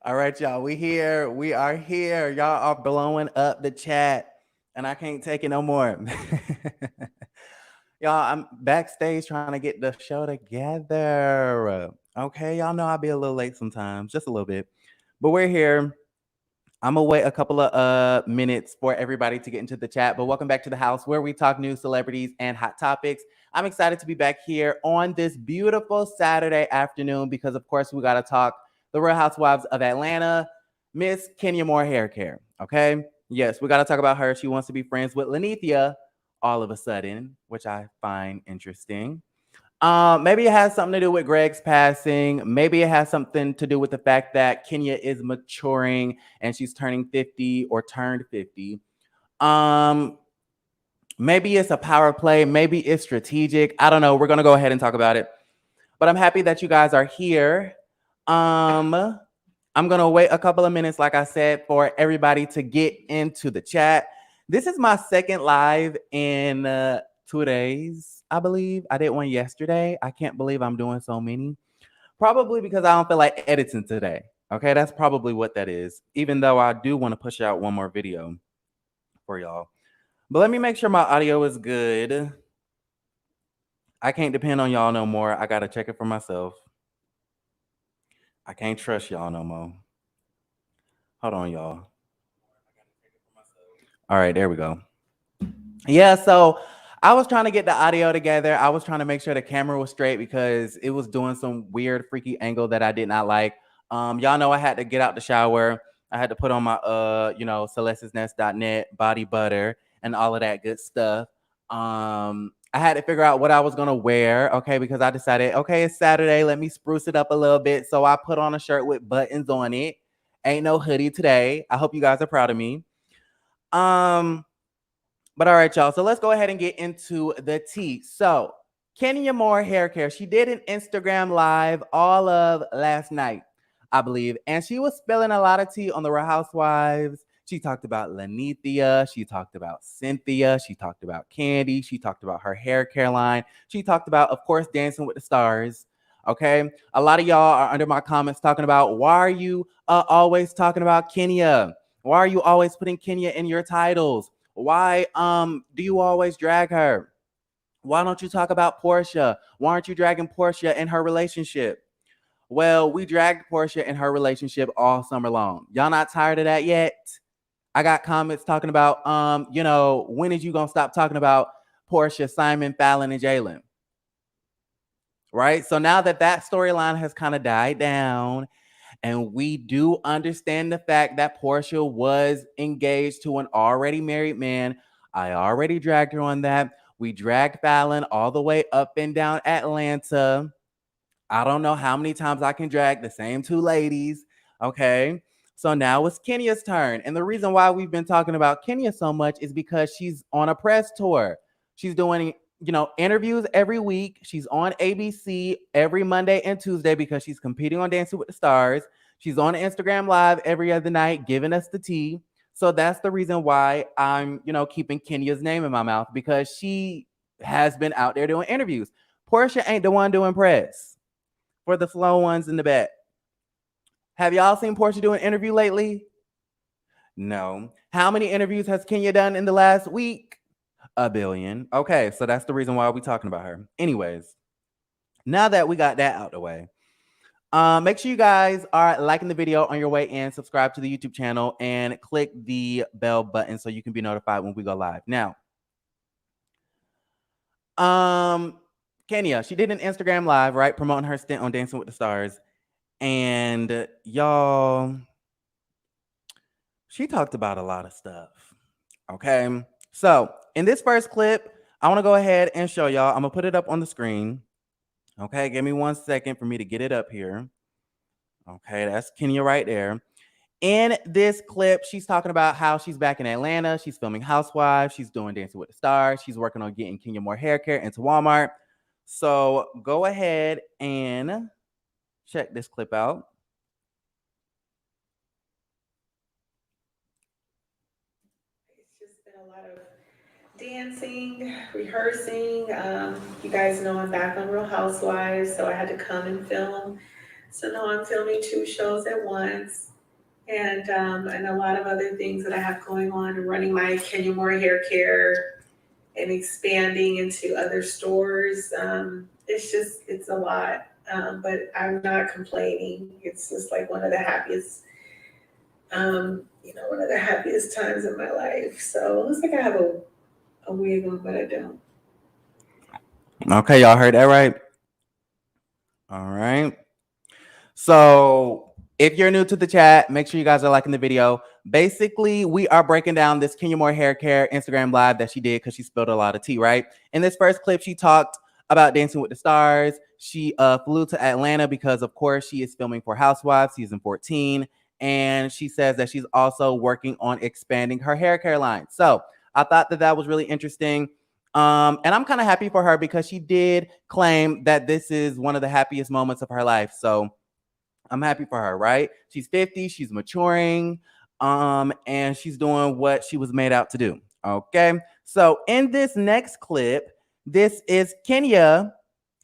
All right, y'all. We here. We are here. Y'all are blowing up the chat, and I can't take it no more. Y'all, I'm backstage trying to get the show together. Okay, y'all know I'll be a little late sometimes, just a little bit. But we're here. I'm gonna wait a couple of minutes for everybody to get into the chat. But welcome back to the house where we talk news, celebrities, and hot topics. I'm excited to be back here on this beautiful Saturday afternoon because, of course, we gotta talk the Real Housewives of Atlanta, Miss Kenya Moore Hair Care. Okay, yes, we gotta talk about her. She wants to be friends with Lenithia all of a sudden, which I find interesting. Maybe it has something to do with Greg's passing. Maybe it has something to do with the fact that Kenya is maturing and she's turning 50 or turned 50. Um, Maybe it's a power play. Maybe it's strategic. I don't know. We're gonna go ahead and talk about it. But I'm happy that you guys are here. I'm gonna wait a couple of minutes, like I said, for everybody to get into the chat. This is my second live in 2 days, I believe. I did one yesterday. I can't believe I'm doing so many. Probably because I don't feel like editing today. Okay, that's probably what that is. Even though I do want to push out one more video for y'all. But let me make sure my audio is good. I can't depend on y'all no more. I gotta check it for myself. I can't trust y'all no more. Hold on, y'all. All right, there we go. Yeah, so I was trying to get the audio together. I was trying to make sure the camera was straight because it was doing some weird, freaky angle that I did not like. Y'all know I had to get out the shower. I had to put on my celestisnest.net body butter and all of that good stuff. I had to figure out what I was gonna wear, okay, because I decided, okay, it's Saturday, let me spruce it up a little bit. So I put on a shirt with buttons on it. Ain't no hoodie today. I hope you guys are proud of me. Um, but all right, y'all. So let's go ahead and get into the tea. So Kenya Moore Hair Care, she did an Instagram live all of last night, I believe, and she was spilling a lot of tea on the Real Housewives. She talked about Lenithia. She talked about Cynthia. She talked about Kandi. She talked about her hair care line. She talked about, of course, Dancing with the Stars. Okay. A lot of y'all are under my comments talking about why are you always talking about Kenya? Why are you always putting Kenya in your titles? Why do you always drag her? Why don't you talk about Portia? Why aren't you dragging Portia in her relationship? Well, we dragged Portia in her relationship all summer long. Y'all not tired of that yet? I got comments talking about when is you gonna stop talking about Portia, Simon, Fallon, and Jalen? Right? So now that storyline has kind of died down, and we do understand the fact that Portia was engaged to an already married man. I already dragged her on that. We dragged Fallon all the way up and down Atlanta. I don't know how many times I can drag the same two ladies. Okay. So now it's Kenya's turn. And the reason why we've been talking about Kenya so much is because she's on a press tour. She's doing, interviews every week. She's on ABC every Monday and Tuesday because she's competing on Dancing with the Stars. She's on Instagram Live every other night, giving us the tea. So that's the reason why I'm, keeping Kenya's name in my mouth because she has been out there doing interviews. Portia ain't the one doing press for the slow ones in the back. Have y'all seen Portia do an interview lately? No. How many interviews has Kenya done in the last week? A billion. Okay, so that's the reason why we're talking about her. Anyways, now that we got that out the way, make sure you guys are liking the video on your way in, subscribe to the YouTube channel, and click the bell button so you can be notified when we go live. Now, Kenya, she did an Instagram live, right, promoting her stint on Dancing with the Stars. And y'all, she talked about a lot of stuff. Okay. So in this first clip, I want to go ahead and show y'all. I'm going to put it up on the screen. Okay. Give me 1 second for me to get it up here. Okay. That's Kenya right there. In this clip, she's talking about how she's back in Atlanta. She's filming Housewives. She's doing Dancing with the Stars. She's working on getting Kenya Moore Hair Care into Walmart. So go ahead and check this clip out. A lot of dancing, rehearsing. You guys know I'm back on Real Housewives, so I had to come and film So now I'm filming 2 shows at once, and a lot of other things that I have going on, and running my Kenya Moore hair care and expanding into other stores. It's a lot, but I'm not complaining. It's just like one of the happiest, one of the happiest times of my life. So it looks like I have a wig on, but I don't. Okay, y'all heard that right? All right. So if you're new to the chat, make sure you guys are liking the video. Basically, we are breaking down this Kenya Moore hair care Instagram live that she did because she spilled a lot of tea, right? In this first clip, she talked about Dancing with the Stars. She flew to Atlanta because, of course, she is filming for Housewives season 14. And she says that she's also working on expanding her hair care line. So I thought that that was really interesting. And I'm kind of happy for her because she did claim that this is one of the happiest moments of her life. So I'm happy for her, right? She's 50, she's maturing, and she's doing what she was made out to do. Okay. So in this next clip, this is Kenya,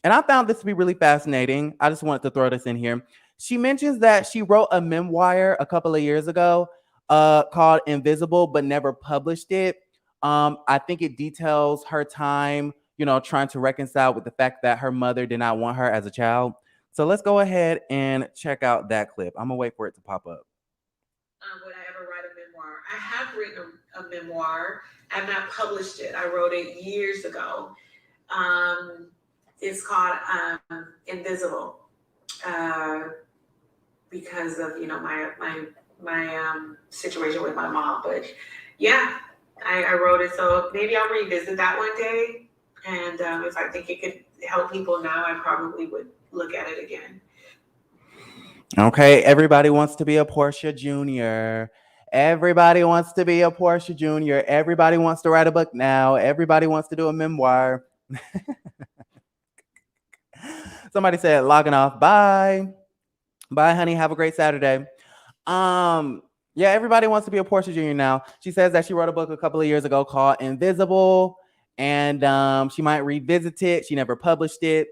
and I found this to be really fascinating. I just wanted to throw this in here. She mentions that she wrote a memoir a couple of years ago called Invisible, but never published it. I think it details her time, trying to reconcile with the fact that her mother did not want her as a child. So let's go ahead and check out that clip. I'm gonna wait for it to pop up. Would I ever write a memoir? I have written a memoir. I've not published it. I wrote it years ago. It's called Invisible, because of my situation with my mom. But yeah, I wrote it. So maybe I'll revisit that one day. And if I think it could help people now, I probably would look at it again. Okay, everybody wants to be a Portia Jr. Everybody wants to be a Portia Jr. Everybody wants to write a book now. Everybody wants to do a memoir. Somebody said logging off. Bye. Bye, honey. Have a great Saturday. Yeah, everybody wants to be a Portia Jr. now. She says that she wrote a book a couple of years ago called Invisible, and she might revisit it. She never published it,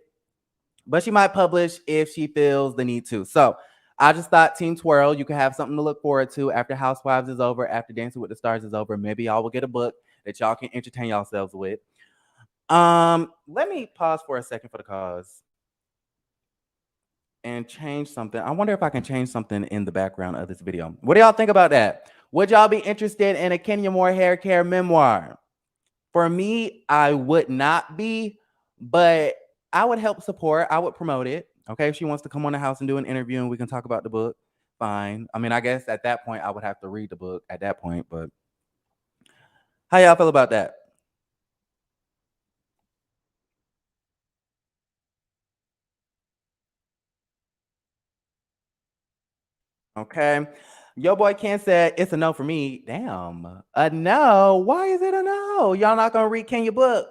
but she might publish if she feels the need to. So I just thought Team Twirl, you can have something to look forward to after Housewives is over, after Dancing with the Stars is over. Maybe y'all will get a book that y'all can entertain yourselves with. Let me pause for a second for the cause and change something. I wonder if I can change something in the background of this video. What do y'all think about that? Would y'all be interested in a Kenya Moore hair care memoir? For me, I would not be, but I would help support. I would promote it. Okay, if she wants to come on the house and do an interview and we can talk about the book, fine. I mean, I guess at that point I would have to read the book at that point, but how y'all feel about that? Okay. Yo boy Ken said it's a no for me. Damn. A no. Why is it a no? Y'all not gonna read Kenya book?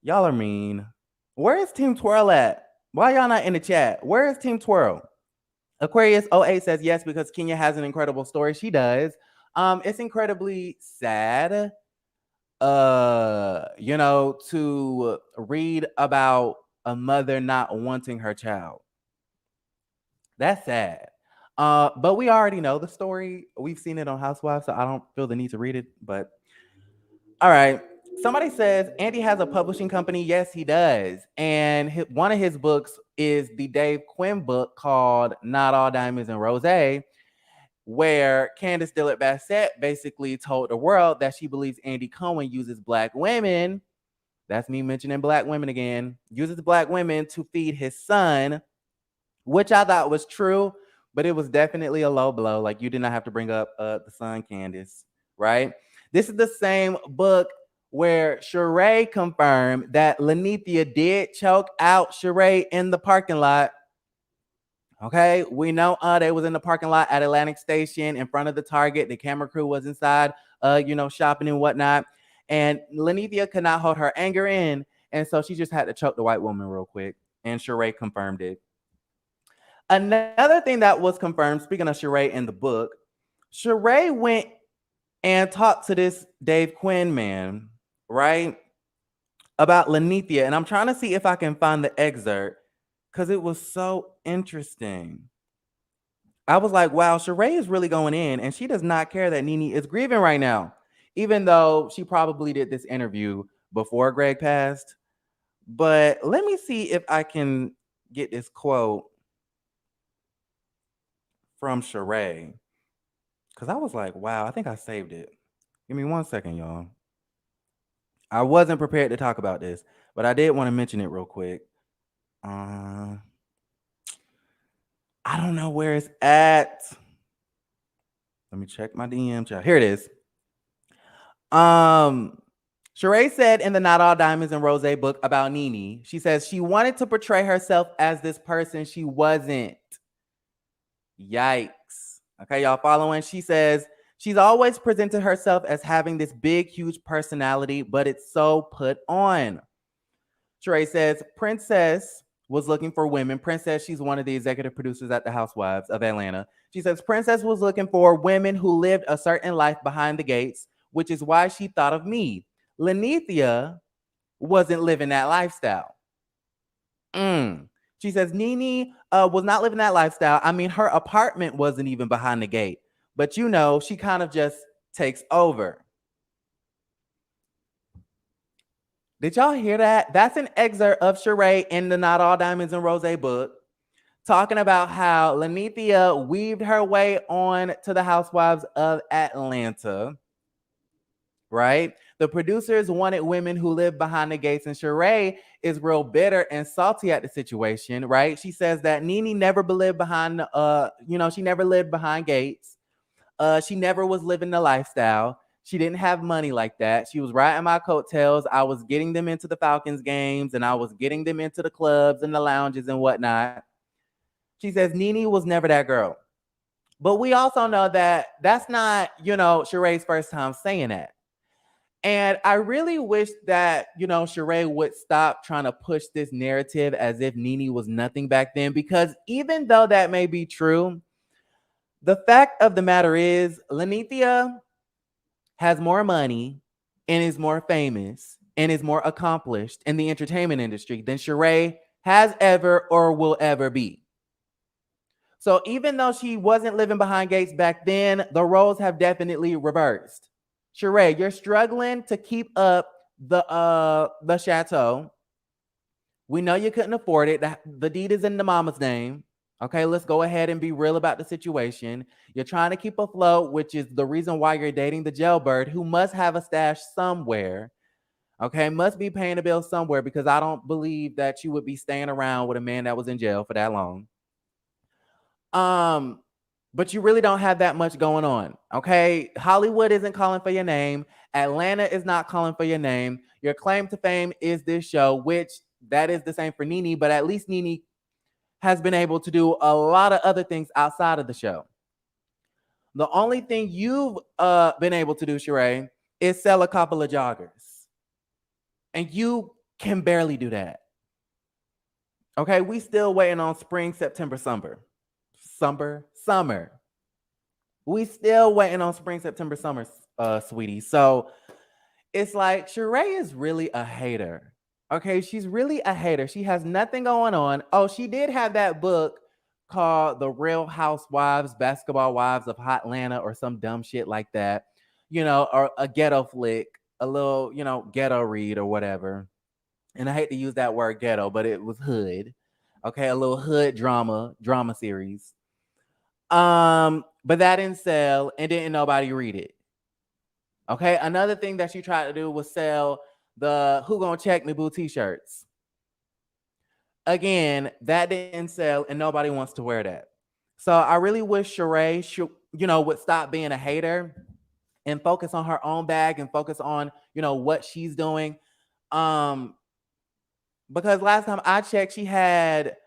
Y'all are mean. Where is Team Twirl at? Why y'all not in the chat? Where is Team Twirl? Aquarius 08 says yes, because Kenya has an incredible story. She does. It's incredibly sad, to read about a mother not wanting her child. That's sad. But we already know the story. We've seen it on Housewives, so I don't feel the need to read it. But all right. Somebody says Andy has a publishing company. Yes, he does. And one of his books is the Dave Quinn book called Not All Diamonds and Rose, where Candace Dillard Bassett basically told the world that she believes Andy Cohen uses Black women. That's me mentioning Black women again. Uses Black women to feed his son, which I thought was true, but it was definitely a low blow. Like, you did not have to bring up the son, Candace, right? This is the same book where Sheree confirmed that Lenithia did choke out Sheree in the parking lot. Okay, we know they was in the parking lot at Atlantic Station in front of the Target. The camera crew was inside, shopping and whatnot. And Lenithia could not hold her anger in, and so she just had to choke the white woman real quick. And Sheree confirmed it. Another thing that was confirmed, speaking of Sheree in the book, Sheree went and talked to this Dave Quinn man, right, about Lenithia. And I'm trying to see if I can find the excerpt, because it was so interesting. I was like, wow, Sheree is really going in, and she does not care that Nene is grieving right now, even though she probably did this interview before Greg passed. But let me see if I can get this quote from Sheree, because I was like, wow, I think I saved it. Give me 1 second, y'all. I wasn't prepared to talk about this, but I did want to mention it real quick. I don't know where it's at. Let me check my DM chat. Here it is. Sheree said in the Not All Diamonds and Rose book about Nene, she says she wanted to portray herself as this person she wasn't. Yikes. Okay, y'all following? She says she's always presented herself as having this big, huge personality, but it's so put on. Sheree says Princess was looking for women. Princess, she's one of the executive producers at the Housewives of Atlanta. She says Princess was looking for women who lived a certain life behind the gates, which is why she thought of me. Lenithia wasn't living that lifestyle. She says Nene was not living that lifestyle. I mean, her apartment wasn't even behind the gate. But you know, she kind of just takes over. Did y'all hear that? That's an excerpt of Sheree in the Not All Diamonds and Rose book, talking about how Lenithia weaved her way on to the Housewives of Atlanta. Right? The producers wanted women who lived behind the gates, and Sheree is real bitter and salty at the situation, right? She says that Nene never lived behind, she never lived behind gates. She never was living the lifestyle. She didn't have money like that. She was riding my coattails. I was getting them into the Falcons games, and I was getting them into the clubs and the lounges and whatnot. She says Nene was never that girl. But we also know that that's not, Sheree's first time saying that. And I really wish that, Sheree would stop trying to push this narrative as if Nene was nothing back then, because even though that may be true, the fact of the matter is Lenithia has more money and is more famous and is more accomplished in the entertainment industry than Sheree has ever or will ever be. So even though she wasn't living behind gates back then, the roles have definitely reversed. Sheree, you're struggling to keep up the chateau. We know you couldn't afford it. The deed is in the mama's name. Okay, let's go ahead and be real about the situation. You're trying to keep afloat, which is the reason why you're dating the jailbird, who must have a stash somewhere. Okay, must be paying a bill somewhere, because I don't believe that you would be staying around with a man that was in jail for that long. But you really don't have that much going on. Okay, Hollywood isn't calling for your name. Atlanta is not calling for your name. Your claim to fame is this show, which that is the same for Nene, but at least Nene has been able to do a lot of other things outside of the show. The only thing you've been able to do, Sheree, is sell a couple of joggers. And you can barely do that. Okay, we still waiting on spring, September, summer. We still waiting on spring, September, summer, sweetie. So it's like Sheree is really a hater. Okay, she's really a hater. She has nothing going on. Oh, she did have that book called The Real Housewives, Basketball Wives of Hotlanta, or some dumb shit like that, or a ghetto flick, a little, ghetto read or whatever. And I hate to use that word ghetto, but it was hood. Okay, a little hood drama series. But that didn't sell, and didn't nobody read it. Okay, another thing that she tried to do was sell the Who Gonna Check Me Boo t-shirts. Again, that didn't sell, and nobody wants to wear that. So I really wish Sheree would stop being a hater and focus on her own bag and focus on, what she's doing. Because last time I checked, she had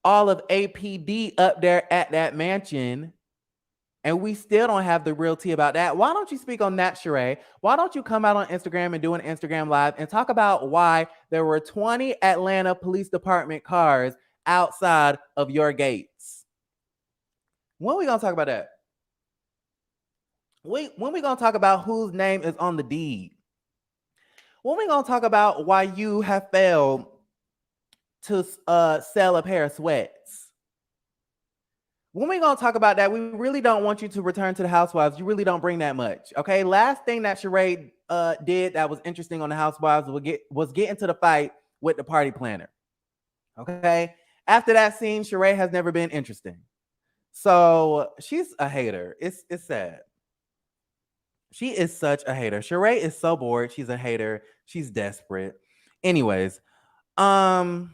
all of APD up there at that mansion, and we still don't have the real tea about that. Why don't you speak on that, Sheree? Why don't you come out on Instagram and do an Instagram live and talk about why there were 20 Atlanta Police Department cars outside of your gates? When are we going to talk about that? When we going to talk about whose name is on the deed? When we going to talk about why you have failed to sell a pair of sweats. When we gonna talk about that, we really don't want you to return to the Housewives. You really don't bring that much. Okay. Last thing that Sheree did that was interesting on the Housewives was get into the fight with the party planner. Okay. After that scene, Sheree has never been interesting. So she's a hater. It's sad. She is such a hater. Sheree is so bored. She's a hater. She's desperate. Anyways, um,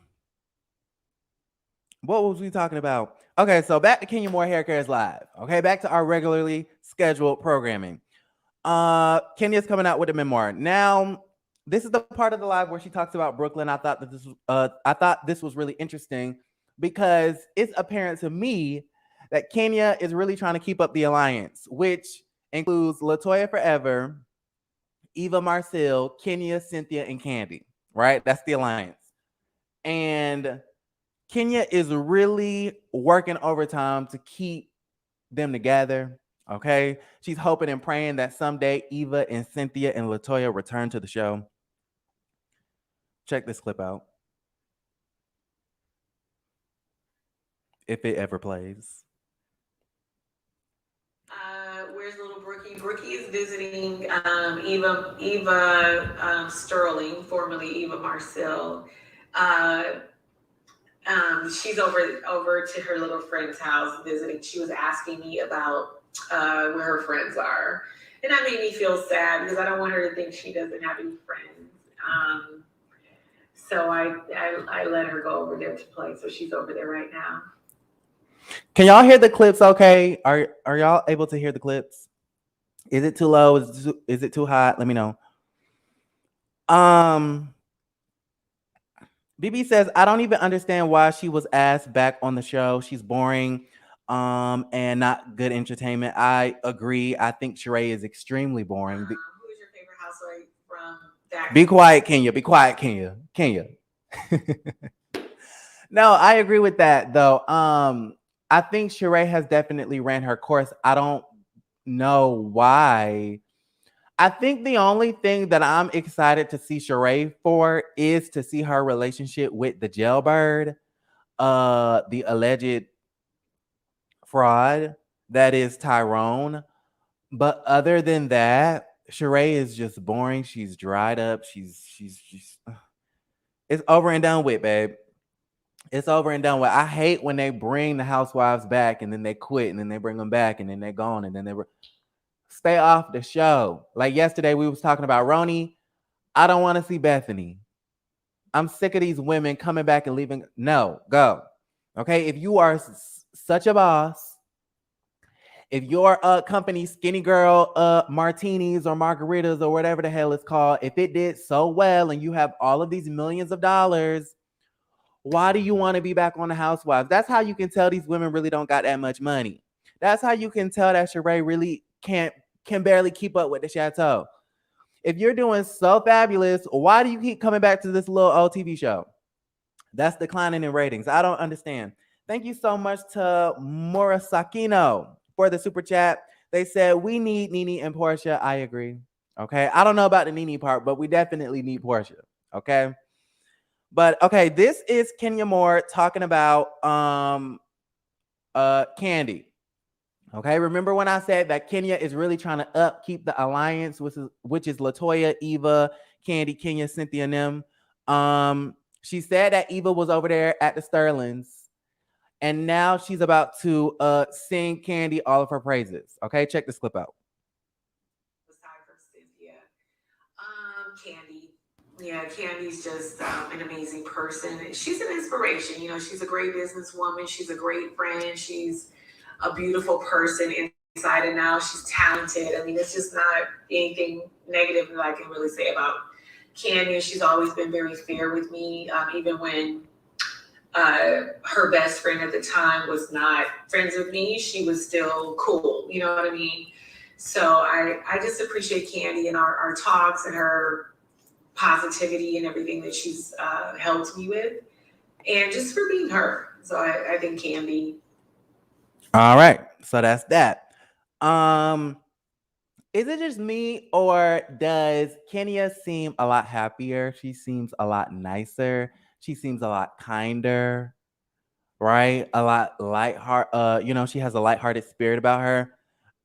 what was we talking about? Okay, so back to Kenya Moore Hair Cares Live. Okay, back to our regularly scheduled programming. Kenya's coming out with a memoir. Now, this is the part of the live where she talks about Brooklyn. I thought this was really interesting because it's apparent to me that Kenya is really trying to keep up the alliance, which includes Latoya Forever, Eva Marcille, Kenya, Cynthia, and Kandi. Right? That's the alliance. And Kenya is really working overtime to keep them together. Okay. She's hoping and praying that someday Eva and Cynthia and Latoya return to the show. Check this clip out. If it ever plays. Where's little Brookie? Brookie is visiting Eva Sterling, formerly Eva Marcille. She's over to her little friend's house visiting. She was asking me about where her friends are, and that made me feel sad because I don't want her to think she doesn't have any friends. So I let her go over there to play. So she's over there right now. Can y'all hear the clips? Okay, are y'all able to hear the clips? Is it too low? Is it too hot? Let me know. BB says, I don't even understand why she was asked back on the show. She's boring and not good entertainment. I agree. I think Sheree is extremely boring. Who is your favorite housewife from that? Be quiet, Kenya. Be quiet, Kenya. Kenya. No, I agree with that, though. I think Sheree has definitely ran her course. I don't know why. I think the only thing that I'm excited to see Sheree for is to see her relationship with the jailbird, the alleged fraud that is Tyrone. But other than that, Sheree is just boring. She's dried up. She's it's over and done with, babe. It's over and done with. I hate when they bring the housewives back and then they quit and then they bring them back and then they're gone and then they stay off the show. Like yesterday, we was talking about Roni. I don't want to see Bethany. I'm sick of these women coming back and leaving. No, go. Okay, if you are such a boss, if your company Skinny Girl Martinis or Margaritas or whatever the hell it's called, if it did so well and you have all of these millions of dollars, why do you want to be back on the Housewives? That's how you can tell these women really don't got that much money. That's how you can tell that Sheree really can barely keep up with the chateau. If you're doing so fabulous, why do you keep coming back to this little old TV show? That's declining in ratings. I don't understand. Thank you so much to Morasakino for the super chat. They said we need Nene and Portia. I agree. Okay. I don't know about the Nene part, but we definitely need Portia. Okay. But okay, this is Kenya Moore talking about Kandi. Okay, remember when I said that Kenya is really trying to upkeep the alliance, which is Latoya, Eva, Kandi, Kenya, Cynthia, and them. She said that Eva was over there at the Sterlings, and now she's about to sing Kandi all of her praises. Okay, check this clip out. Aside from Cynthia, Kandi. Yeah, Kandi's just an amazing person. She's an inspiration. You know, she's a great businesswoman. She's a great friend. She's a beautiful person inside and out. She's talented. I mean, it's just not anything negative that I can really say about Kandi. She's always been very fair with me, even when her best friend at the time was not friends with me. She was still cool. You know what I mean? So I just appreciate Kandi and our talks and her positivity and everything that she's helped me with, and just for being her. So I think Kandi. All right, so that's that. Is it just me or does Kenya seem a lot happier? She seems a lot nicer. She seems a lot kinder, right? A lot lighthearted. She has a lighthearted spirit about her.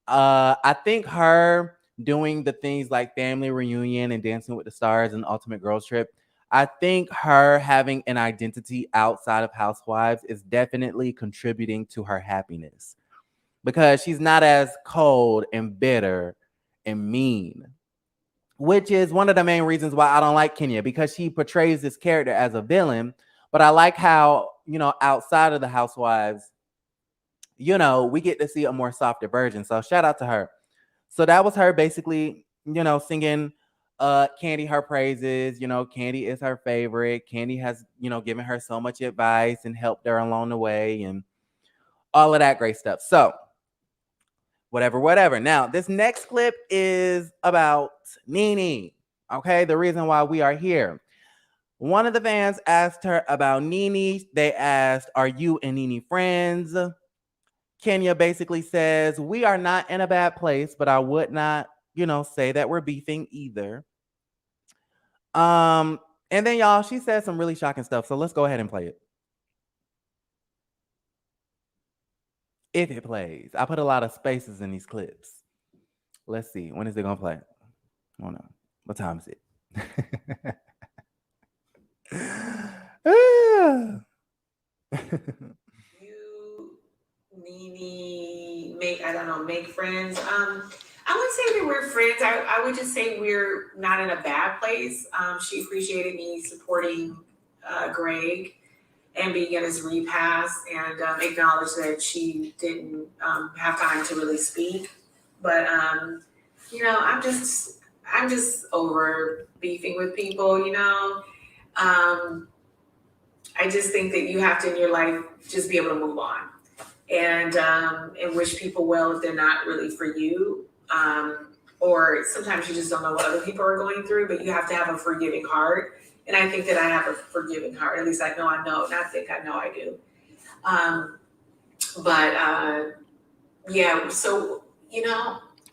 I think her doing the things like family reunion and Dancing with the Stars and Ultimate Girls Trip. I think her having an identity outside of Housewives is definitely contributing to her happiness because she's not as cold and bitter and mean, which is one of the main reasons why I don't like Kenya because she portrays this character as a villain. But I like how, outside of the Housewives, we get to see a more softer version. So shout out to her. So that was her basically, singing Kandi her praises. Kandi is her favorite. Kandi has, given her so much advice and helped her along the way and all of that great stuff. So whatever. Now, this next clip is about Nene. Okay, the reason why we are here. One of the fans asked her about Nene. They asked, "Are you and Nene friends?" Kenya basically says, "We are not in a bad place, but I would not, say that we're beefing either." And then y'all, she said some really shocking stuff. So let's go ahead and play it. If it plays. I put a lot of spaces in these clips. Let's see. When is it gonna play? Oh no. What time is it? You, Nene, make friends. I would say that we're friends. I would just say we're not in a bad place. She appreciated me supporting Greg and being at his repass and acknowledged that she didn't have time to really speak. But I'm just over beefing with people. I just think that you have to in your life just be able to move on and wish people well if they're not really for you. Or sometimes you just don't know what other people are going through, but you have to have a forgiving heart. And I think that I have a forgiving heart. At least I know, not think I know I do. Yeah, so,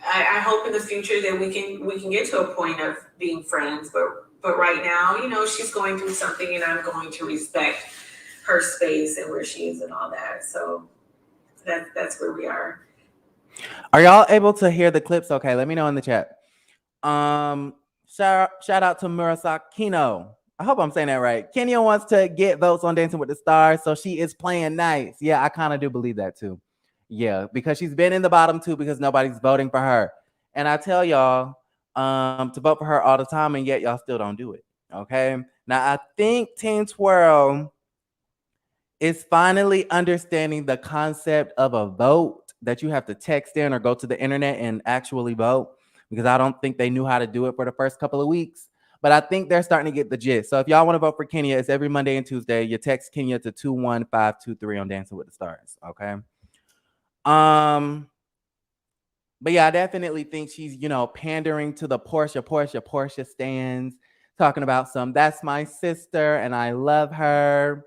I hope in the future that we can get to a point of being friends, but right now, she's going through something and I'm going to respect her space and where she is and all that. So that's where we are. Are y'all able to hear the clips? Okay, let me know in the chat. Shout out to Murasakino. I hope I'm saying that right. Kenya wants to get votes on Dancing with the Stars, so she is playing nice. Yeah, I kind of do believe that too. Yeah, because she's been in the bottom two because nobody's voting for her. And I tell y'all to vote for her all the time, and yet y'all still don't do it. Okay. Now I think Teen Twirl is finally understanding the concept of a vote that you have to text in or go to the internet and actually vote, because I don't think they knew how to do it for the first couple of weeks. But I think they're starting to get the gist. So if y'all want to vote for Kenya, it's every Monday and Tuesday. You text Kenya to 21523 on Dancing with the Stars. Okay. But yeah, I definitely think she's, pandering to the Portia stands, talking about that's my sister and I love her.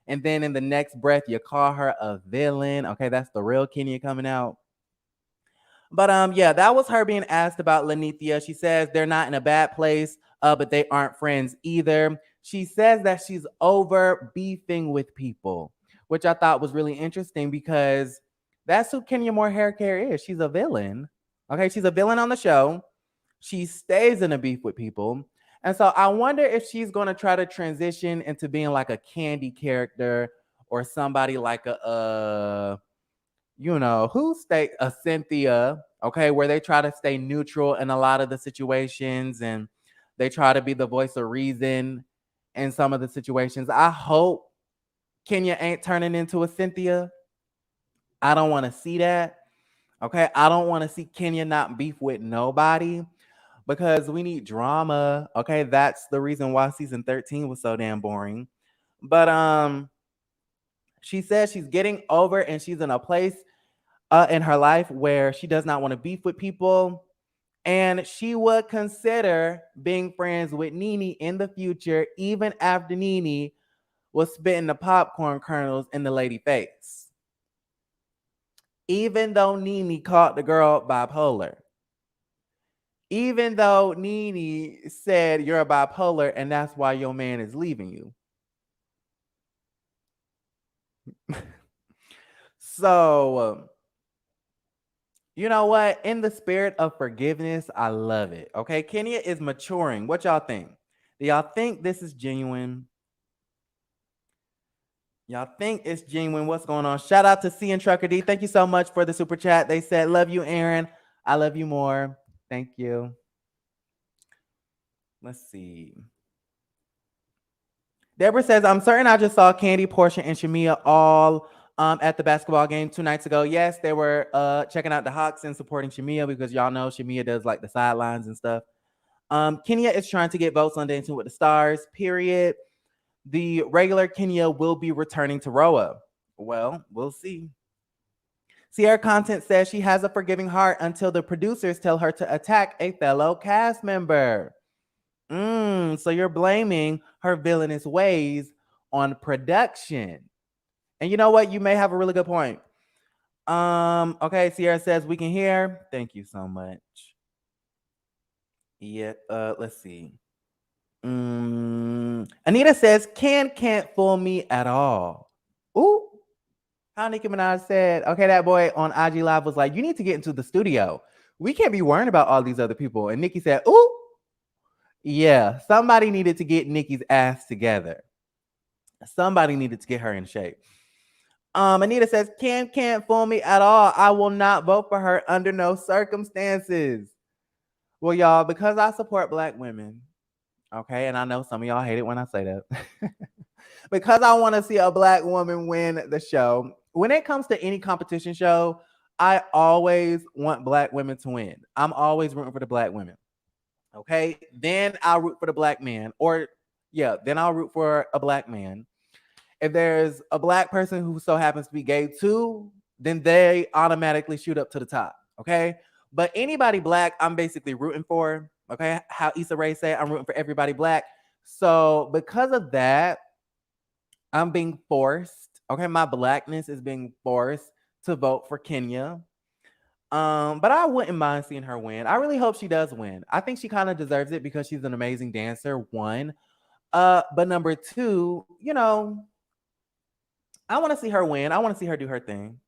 And then in the next breath, you call her a villain. Okay, that's the real Kenya coming out. But yeah, that was her being asked about Lanithia. She says they're not in a bad place, but they aren't friends either. She says that she's over beefing with people, which I thought was really interesting because that's who Kenya Moore Hair Care is. She's a villain. Okay, she's a villain on the show. She stays in a beef with people. And so I wonder if she's going to try to transition into being like a Kandi character or somebody like a Cynthia, okay, where they try to stay neutral in a lot of the situations and they try to be the voice of reason in some of the situations. I hope Kenya ain't turning into a Cynthia. I don't want to see that. Okay, I don't want to see Kenya not beef with nobody because we need drama. Okay, that's the reason why season 13 was so damn boring. But she says she's getting over and she's in a place in her life where she does not want to beef with people. And she would consider being friends with Nene in the future, even after Nene was spitting the popcorn kernels in the lady face. Even though Nene called the girl bipolar. Even though Nene said you're a bipolar and that's why your man is leaving you. So, you know what? In the spirit of forgiveness, I love it. Okay, Kenya is maturing. What y'all think? Do y'all think this is genuine? Y'all think it's genuine? What's going on? Shout out to C and Trucker D. Thank you so much for the super chat. They said, "Love you, Aaron. I love you more." Thank you. Let's see. Deborah says, "I'm certain I just saw Kandi, Portia, and Shamia all at the basketball game 2 nights ago. Yes, they were checking out the Hawks and supporting Shamia because y'all know Shamia does like the sidelines and stuff. Kenya is trying to get votes on Dancing with the Stars, period. The regular Kenya will be returning to RHOA. Well, we'll see. Sierra Content says she has a forgiving heart until the producers tell her to attack a fellow cast member. So you're blaming her villainous ways on production. And you know what? You may have a really good point. Okay, Sierra says we can hear. Thank you so much. Yeah, let's see. Anita says, can't fool me at all. Ooh. How Nicki Minaj said, okay, that boy on IG Live was like, you need to get into the studio. We can't be worrying about all these other people. And Nicki said, ooh, yeah, somebody needed to get Nicki's ass together. Somebody needed to get her in shape. Anita says, can't fool me at all. I will not vote for her under no circumstances. Well, y'all, because I support Black women, okay, and I know some of y'all hate it when I say that. Because I want to see a Black woman win the show. When it comes to any competition show, I always want Black women to win. I'm always rooting for the Black women. Okay, then I'll root for the Black man, or yeah, then I'll root for a Black man. If there's a Black person who so happens to be gay too, then they automatically shoot up to the top. Okay, but anybody Black, I'm basically rooting for. Okay, how Issa Rae said, I'm rooting for everybody Black. So because of that, I'm being forced. Okay, my Blackness is being forced to vote for Kenya. But I wouldn't mind seeing her win. I really hope she does win. I think she kind of deserves it because she's an amazing dancer. One, but number two, I want to see her win. I want to see her do her thing.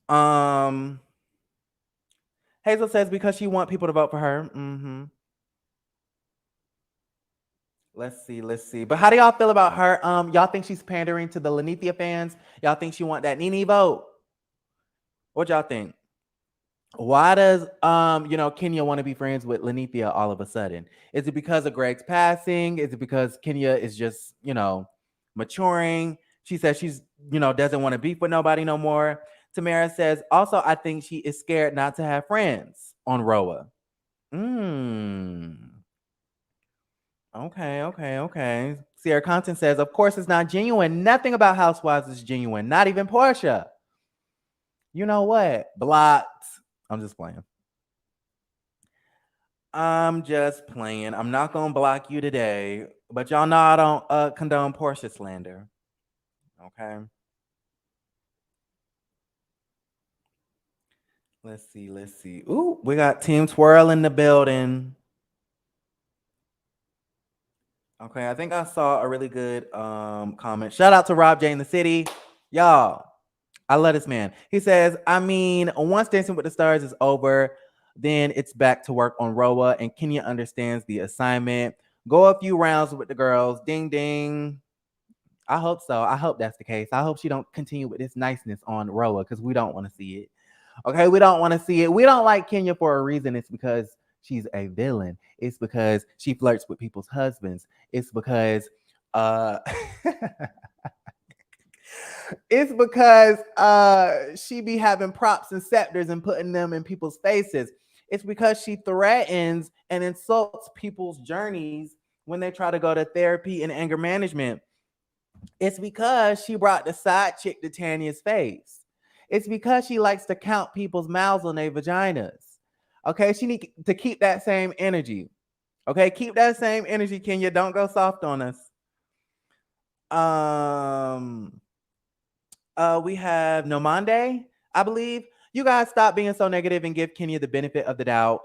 Um, Hazel says because she want people to vote for her. Let's see. But how do y'all feel about her? Y'all think she's pandering to the Lanithia fans? Y'all think she want that Nene vote? What y'all think? Why does Kenya want to be friends with Lanithia all of a sudden? Is it because of Greg's passing? Is it because Kenya is just, maturing? She says she's, doesn't want to beef with nobody no more. Tamara says, also, I think she is scared not to have friends on RHOA. Okay. Sierra Content says, of course it's not genuine. Nothing about Housewives is genuine. Not even Portia. You know what? Blocked. I'm just playing. I'm not gonna block you today, but y'all know I don't condone Portia slander. Okay. Let's see. Ooh, we got Team Twirl in the building. Okay, I think I saw a really good comment. Shout out to Rob J in the city. Y'all, I love this man. He says, I mean, once Dancing with the Stars is over, then it's back to work on RHOA, and Kenya understands the assignment. Go a few rounds with the girls. Ding, ding. I hope so. I hope that's the case. I hope she don't continue with this niceness on RHOA because we don't want to see it. Okay, we don't want to see it. We don't like Kenya for a reason. It's because she's a villain. It's because she flirts with people's husbands. It's because it's because she be having props and scepters and putting them in people's faces. It's because she threatens and insults people's journeys when they try to go to therapy and anger management. It's because she brought the side chick to Tanya's face. It's because she likes to count people's mouths on their vaginas. Okay, she need to keep that same energy. Okay, keep that same energy, Kenya. Don't go soft on us. We have Nomande, I believe. You guys stop being so negative and give Kenya the benefit of the doubt.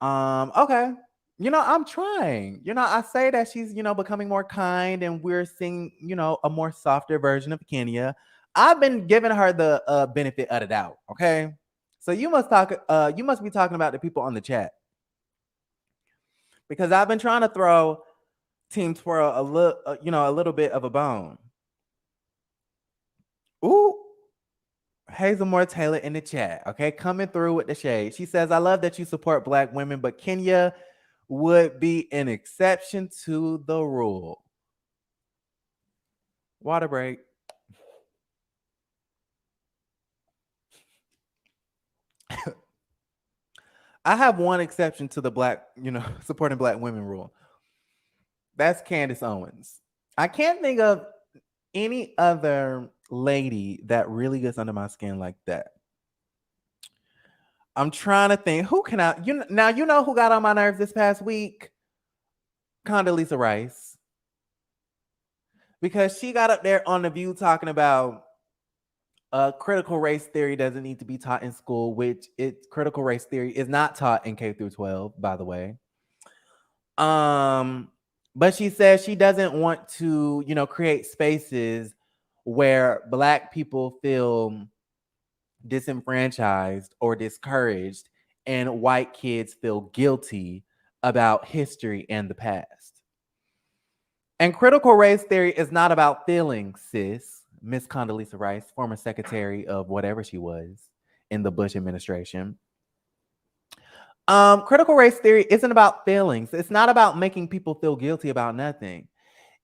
Okay. I'm trying. I say that she's, becoming more kind and we're seeing, a more softer version of Kenya. I've been giving her the benefit of the doubt, okay? So you must be talking about the people on the chat. Because I've been trying to throw Team Twirl a little bit of a bone. Ooh, Hazelmore Taylor in the chat, okay, coming through with the shade. She says, I love that you support Black women, but Kenya would be an exception to the rule. Water break. I have one exception to the Black, supporting Black women rule. That's Candace Owens. I can't think of any other lady that really gets under my skin like that. I'm trying to think who can I now who got on my nerves this past week? Condoleezza Rice. Because she got up there on The View talking about critical race theory doesn't need to be taught in school, which critical race theory is not taught in K through 12, by the way. But she says she doesn't want to, create spaces where Black people feel disenfranchised or discouraged and white kids feel guilty about history and the past. And critical race theory is not about feelings, sis. Miss Condoleezza Rice, former secretary of whatever she was in the Bush administration. Critical race theory isn't about feelings. It's not about making people feel guilty about nothing.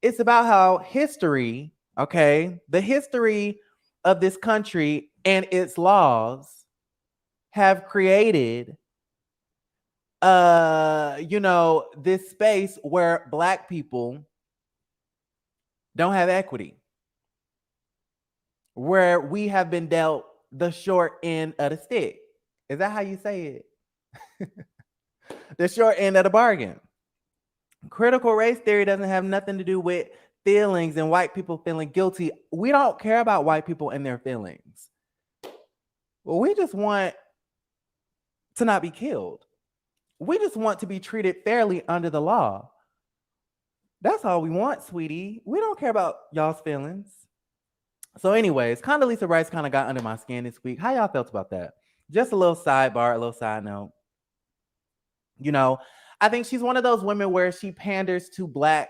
It's about how history, okay, the history of this country and its laws have created this space where Black people don't have equity, where we have been dealt the short end of the stick. Is that how you say it? The short end of the bargain. Critical race theory doesn't have nothing to do with feelings and white people feeling guilty. We don't care about white people and their feelings. Well, we just want to not be killed. We just want to be treated fairly under the law. That's all we want, sweetie. We don't care about y'all's feelings. So anyways, Condoleezza Rice kind of got under my skin this week. How y'all felt about that? Just a little sidebar, a little side note. I think she's one of those women where she panders to white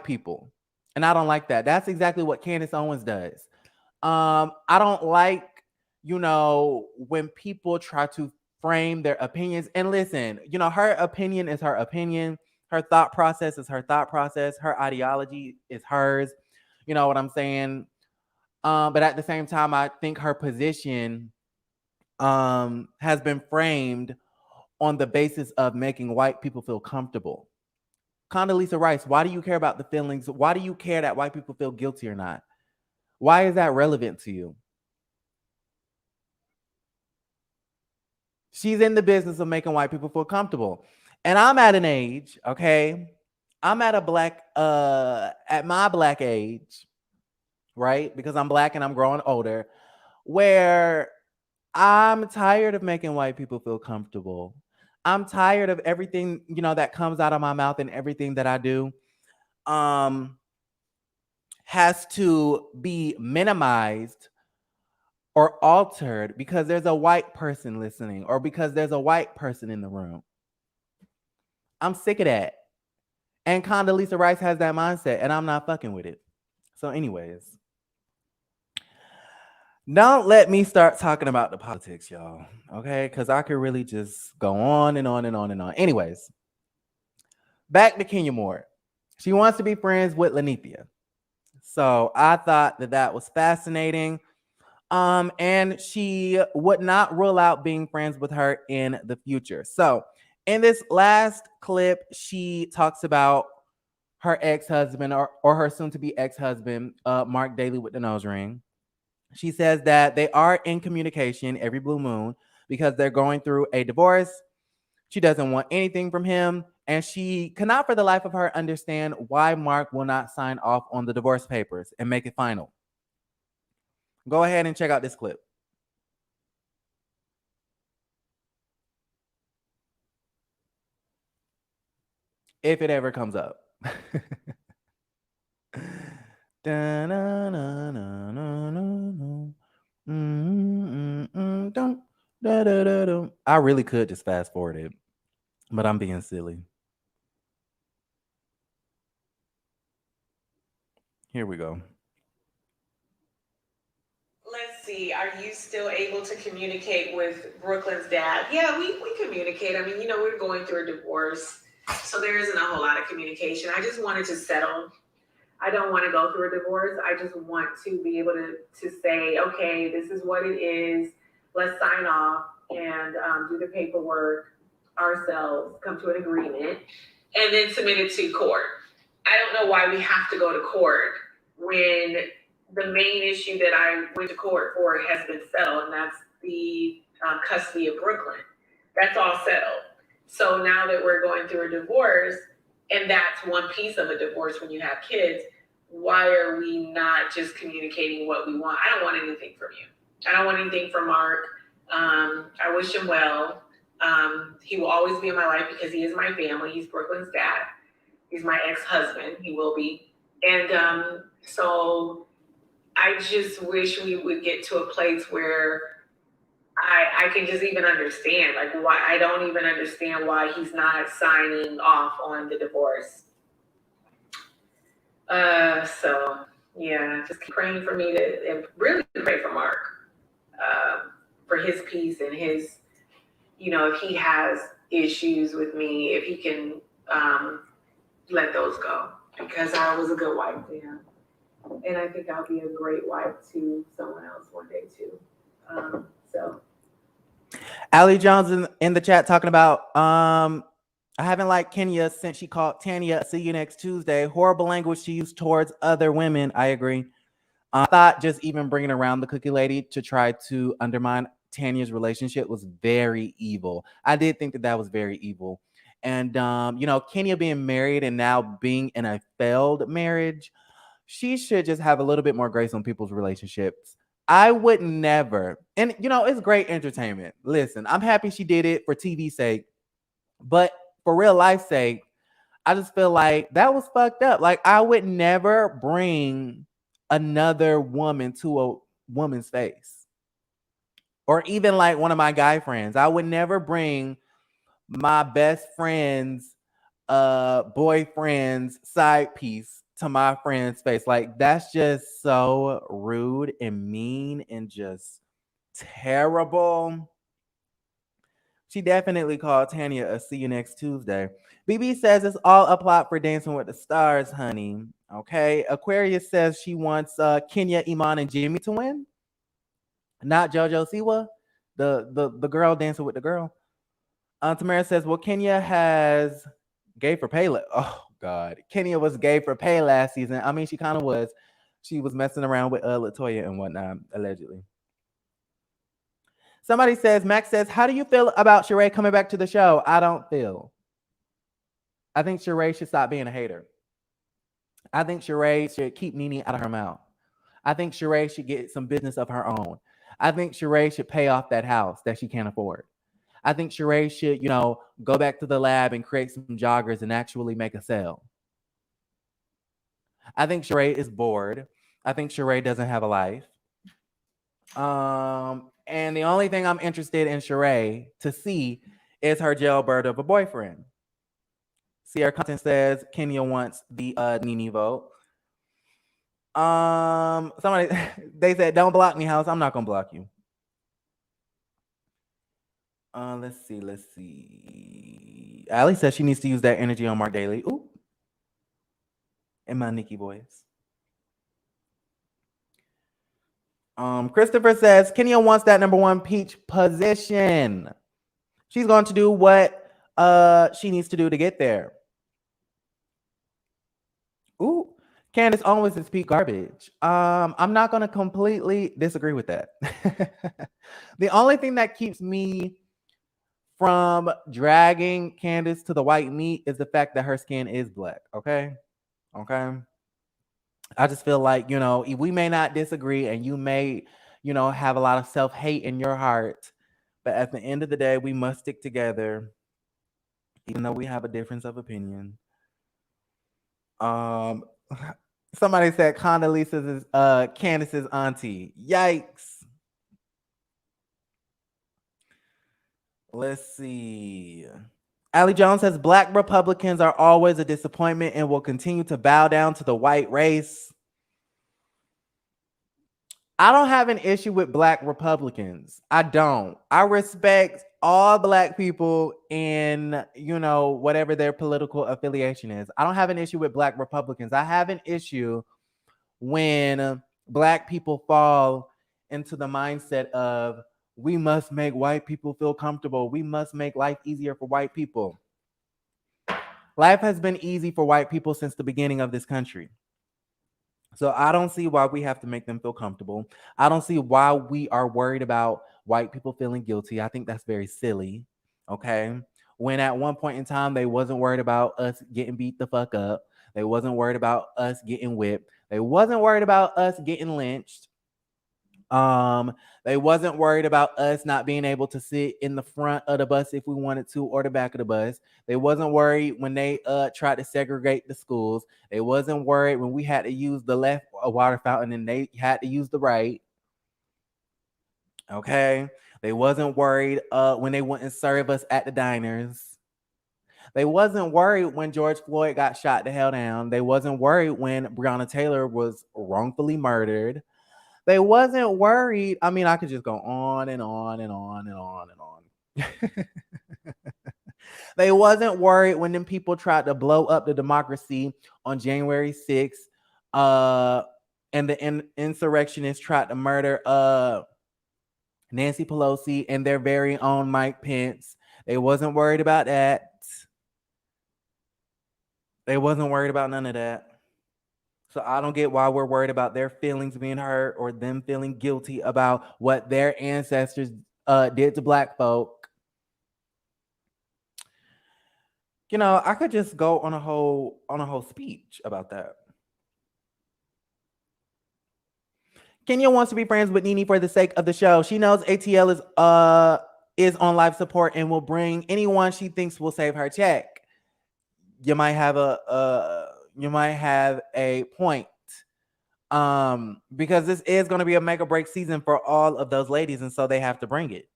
people. And I don't like that. That's exactly what Candace Owens does. I don't like, when people try to frame their opinions. And listen, her opinion is her opinion. Her thought process is her thought process. Her ideology is hers. You know what I'm saying? But at the same time, I think her position has been framed on the basis of making white people feel comfortable. Condoleezza Rice, why do you care about the feelings? Why do you care that white people feel guilty or not? Why is that relevant to you? She's in the business of making white people feel comfortable. And I'm at an age, okay? I'm at at my Black age, right? Because I'm Black and I'm growing older, where I'm tired of making white people feel comfortable. I'm tired of everything, that comes out of my mouth and everything that I do has to be minimized or altered because there's a white person listening or because there's a white person in the room. I'm sick of that. And Condoleezza Rice has that mindset, and I'm not fucking with it. So anyways, don't let me start talking about the politics, y'all, okay? Because I could really just go on and on and on and on. Anyways, back to Kenya Moore. She wants to be friends with Lanithia. So I thought that was fascinating. And she would not rule out being friends with her in the future. So in this last clip, she talks about her ex-husband or her soon-to-be ex-husband, Mark Daly with the nose ring. She says that they are in communication every blue moon because they're going through a divorce. She doesn't want anything from him, and she cannot for the life of her understand why Mark will not sign off on the divorce papers and make it final. Go ahead and check out this clip. if it ever comes up. I really could just fast forward it, but I'm being silly. Here we go. Let's see, are you still able to communicate with Brooklyn's dad? Yeah, we communicate. I mean, we're going through a divorce, so there isn't a whole lot of communication. I just wanted to settle. I don't want to go through a divorce. I just want to be able to say, okay, this is what it is. Let's sign off and do the paperwork ourselves, come to an agreement, and then submit it to court. I don't know why we have to go to court when the main issue that I went to court for has been settled, and that's the custody of Brooklyn. That's all settled. So now that we're going through a divorce, and that's one piece of a divorce when you have kids, why are we not just communicating what we want? I don't want anything from you. I don't want anything from Mark. I wish him well. He will always be in my life because he is my family. He's Brooklyn's dad. He's my ex-husband. He will be. And so I just wish we would get to a place where I can just even understand, like, why I don't even understand why he's not signing off on the divorce. So yeah, just keep praying for me and really pray for Mark, for his peace and his, if he has issues with me, if he can let those go, because I was a good wife to him, and I think I'll be a great wife to someone else one day too. So Allie Jones in the chat talking about I haven't liked Kenya since she called Tanya see you next Tuesday. Horrible language to use towards other women. I agree. I thought just even bringing around the cookie lady to try to undermine Tanya's relationship was very evil. I did think that was very evil. And Kenya being married and now being in a failed marriage, she should just have a little bit more grace on people's relationships. I would never, and it's great entertainment. Listen, I'm happy she did it for TV's sake, but for real life's sake, I just feel like that was fucked up. Like, I would never bring another woman to a woman's face. Or even like one of my guy friends. I would never bring my best friend's boyfriend's side piece to my friend's face. Like, that's just so rude and mean and just terrible. She definitely called Tanya a see you next Tuesday. BB says it's all a plot for Dancing with the Stars, honey. Okay. Aquarius says she wants Kenya, Iman, and Jimmy to win. Not JoJo Siwa, the girl dancing with the girl. Tamara says, well, Kenya has gay for pay. Oh, God. Kenya was gay for pay last season. I mean, she kind of was. She was messing around with Latoya and whatnot, allegedly. Somebody says, Max says, how do you feel about Sheree coming back to the show? I don't feel. I think Sheree should stop being a hater. I think Sheree should keep Nene out of her mouth. I think Sheree should get some business of her own. I think Sheree should pay off that house that she can't afford. I think Sheree should, go back to the lab and create some joggers and actually make a sale. I think Sheree is bored. I think Sheree doesn't have a life. And the only thing I'm interested in Sheree to see is her jailbird of a boyfriend. Sierra Content says Kenya wants the Nene vote. Somebody they said don't block me, house. I'm not gonna block you. Let's see. Allie says she needs to use that energy on Mark Daly. Ooh. In my Nikki voice. Christopher says Kenya wants that number one peach position. She's going to do what she needs to do to get there. Ooh. Candace always is peak garbage. I'm not going to completely disagree with that. The only thing that keeps me from dragging Candace to the white meat is the fact that her skin is black. Okay. I just feel like, we may not disagree and you may, have a lot of self-hate in your heart. But at the end of the day, we must stick together, even though we have a difference of opinion. Um, somebody said Condoleezza's is Candace's auntie. Yikes. Let's see. Allie Jones says Black Republicans are always a disappointment and will continue to bow down to the white race. I don't have an issue with Black Republicans. I don't. I respect all Black people in, whatever their political affiliation is. I don't have an issue with Black Republicans. I have an issue when Black people fall into the mindset of we must make white people feel comfortable. We must make life easier for white people. Life has been easy for white people since the beginning of this country. So I don't see why we have to make them feel comfortable. I don't see why we are worried about white people feeling guilty. I think that's very silly. Okay. When at one point in time, they wasn't worried about us getting beat the fuck up. They wasn't worried about us getting whipped. They wasn't worried about us getting lynched. They wasn't worried about us not being able to sit in the front of the bus if we wanted to, or the back of the bus. They wasn't worried when they tried to segregate the schools. They wasn't worried when we had to use the left water fountain and they had to use the right. Okay. They wasn't worried when they wouldn't serve us at the diners. They wasn't worried when George Floyd got shot the hell down. They wasn't worried when Breonna Taylor was wrongfully murdered. They wasn't worried. I mean, I could just go on and on and on and on and on. They wasn't worried when them people tried to blow up the democracy on January 6th. And the insurrectionists tried to murder Nancy Pelosi and their very own Mike Pence. They wasn't worried about that. They wasn't worried about none of that. So I don't get why we're worried about their feelings being hurt or them feeling guilty about what their ancestors did to Black folk. I could just go on a whole speech about that. Kenya wants to be friends with Nene for the sake of the show. She knows ATL is on life support and will bring anyone she thinks will save her check. You might have a point. Because this is going to be a make or break season for all of those ladies, and so they have to bring it.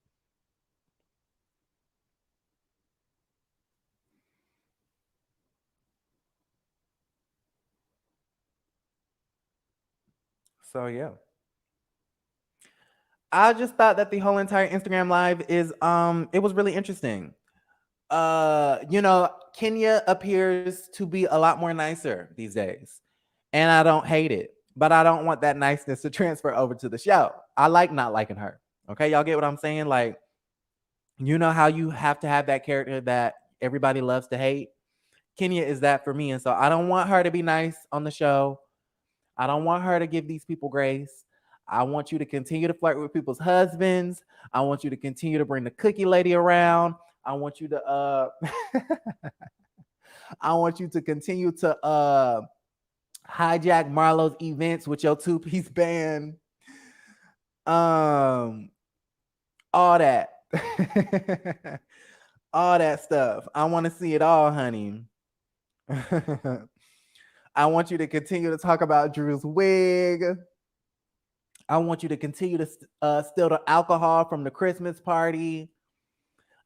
So yeah. I just thought that the whole entire Instagram live is it was really interesting. Kenya appears to be a lot more nicer these days. And I don't hate it, but I don't want that niceness to transfer over to the show. I like not liking her. Okay, y'all get what I'm saying? Like, how you have to have that character that everybody loves to hate? Kenya is that for me. And so I don't want her to be nice on the show. I don't want her to give these people grace. I want you to continue to flirt with people's husbands. I want you to continue to bring the cookie lady around. I want you to I want you to continue to hijack Marlo's events with your two-piece band. All that. All that stuff. I want to see it all, honey. I want you to continue to talk about Drew's wig. I want you to continue to steal the alcohol from the Christmas party.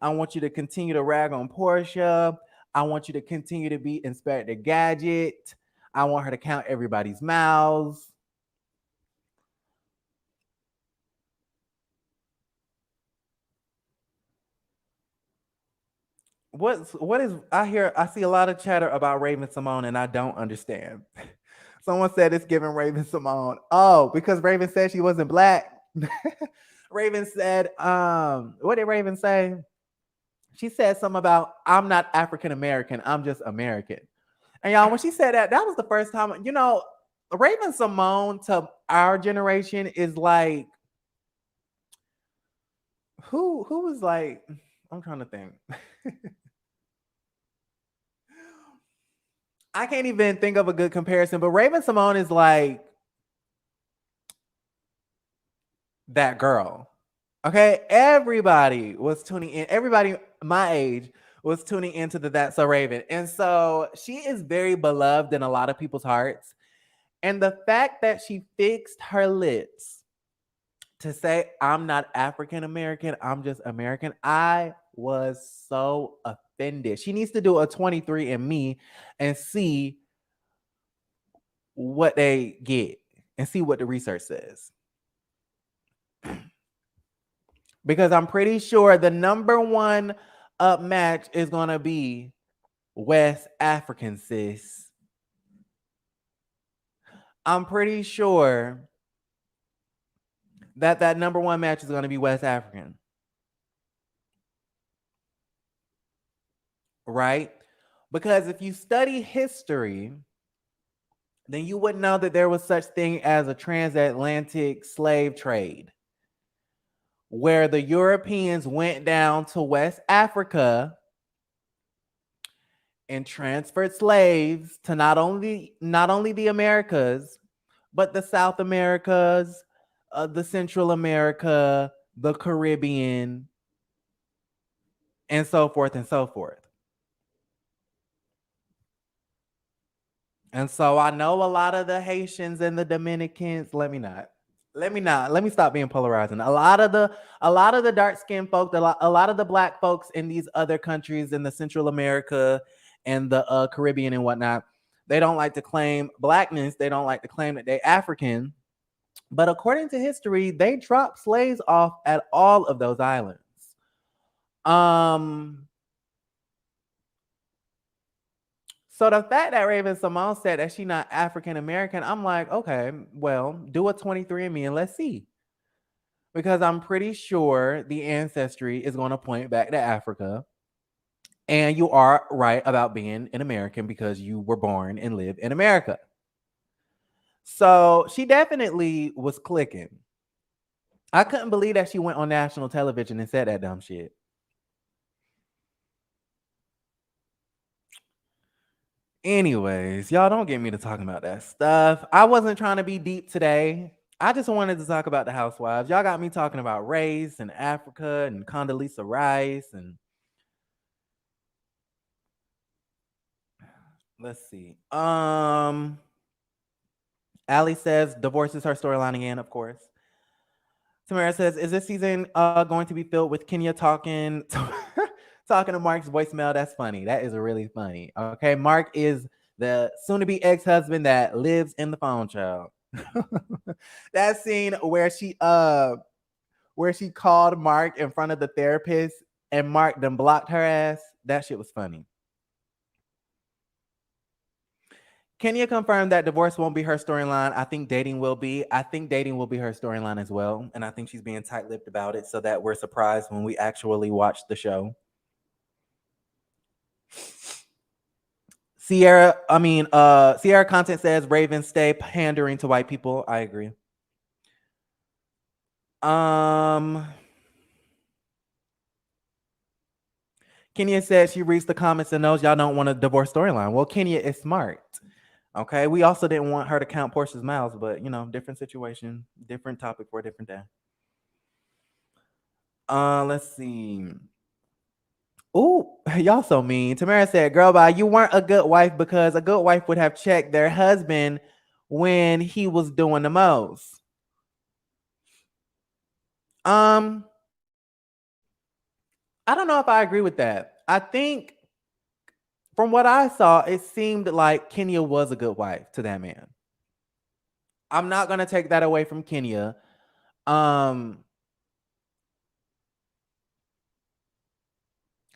I want you to continue to rag on Portia. I want you to continue to be Inspector Gadget. I want her to count everybody's mouths. What is I see a lot of chatter about Raven-Symone and I don't understand. Someone said it's giving Raven-Symone. Oh, because Raven said she wasn't Black. Raven said, what did Raven say? She said something about I'm not African American, I'm just American. And y'all, when she said that was the first time, Raven-Symone to our generation is like who was like, I'm trying to think. I can't even think of a good comparison, but Raven-Symone is like that girl. Okay, everybody was tuning in. Everybody my age was tuning into the That's So Raven. And so she is very beloved in a lot of people's hearts. And the fact that she fixed her lips to say, I'm not African American, I'm just American, I was so offended. She needs to do a 23andMe and see what they get and see what the research says. Because I'm pretty sure the number one up match is going to be West African, sis. I'm pretty sure that number one match is going to be West African. Right? Because if you study history, then you would know that there was such thing as a transatlantic slave trade where the Europeans went down to West Africa and transferred slaves to not only the Americas, but the South Americas, the Central America, the Caribbean, and so forth and so forth. And so I know a lot of the Haitians and the Dominicans. Let me stop being polarizing. A lot of the dark skinned folks, a lot of the black folks in these other countries in the Central America and the Caribbean and whatnot, they don't like to claim blackness. They don't like to claim that they're African. But according to history, they dropped slaves off at all of those islands. So the fact that Raven-Symone said that she's not African American, I'm like, okay, well, do a 23andMe and let's see. Because I'm pretty sure the ancestry is going to point back to Africa. And you are right about being an American because you were born and live in America. So she definitely was clicking. I couldn't believe that she went on national television and said that dumb shit. Anyways, y'all don't get me to talking about that stuff. I wasn't trying to be deep today. I just wanted to talk about the housewives. Y'all got me talking about race and Africa and Condoleezza Rice and let's see. Allie says divorce is her storyline again, of course. Tamara says, is this season going to be filled with Kenya talking talking to Mark's voicemail? That's funny. That is really funny. Okay, Mark is the soon-to-be ex-husband that lives in the phone, child. That scene where she called Mark in front of the therapist and Mark then blocked her ass. That shit was funny. Kenya confirmed that divorce won't be her storyline. I think dating will be. I think dating will be her storyline as well. And I think she's being tight-lipped about it so that we're surprised when we actually watch the show. Sierra Content says Raven stay pandering to white people. I agree. Kenya said she reads the comments and knows y'all don't want a divorce storyline. Well, Kenya is smart. Okay, we also didn't want her to count Portia's miles, but different situation, different topic for a different day. Let's see. Ooh, y'all so mean. Tamara said, girl, bye, you weren't a good wife because a good wife would have checked their husband when he was doing the most. I don't know if I agree with that. I think from what I saw, it seemed like Kenya was a good wife to that man. I'm not going to take that away from Kenya.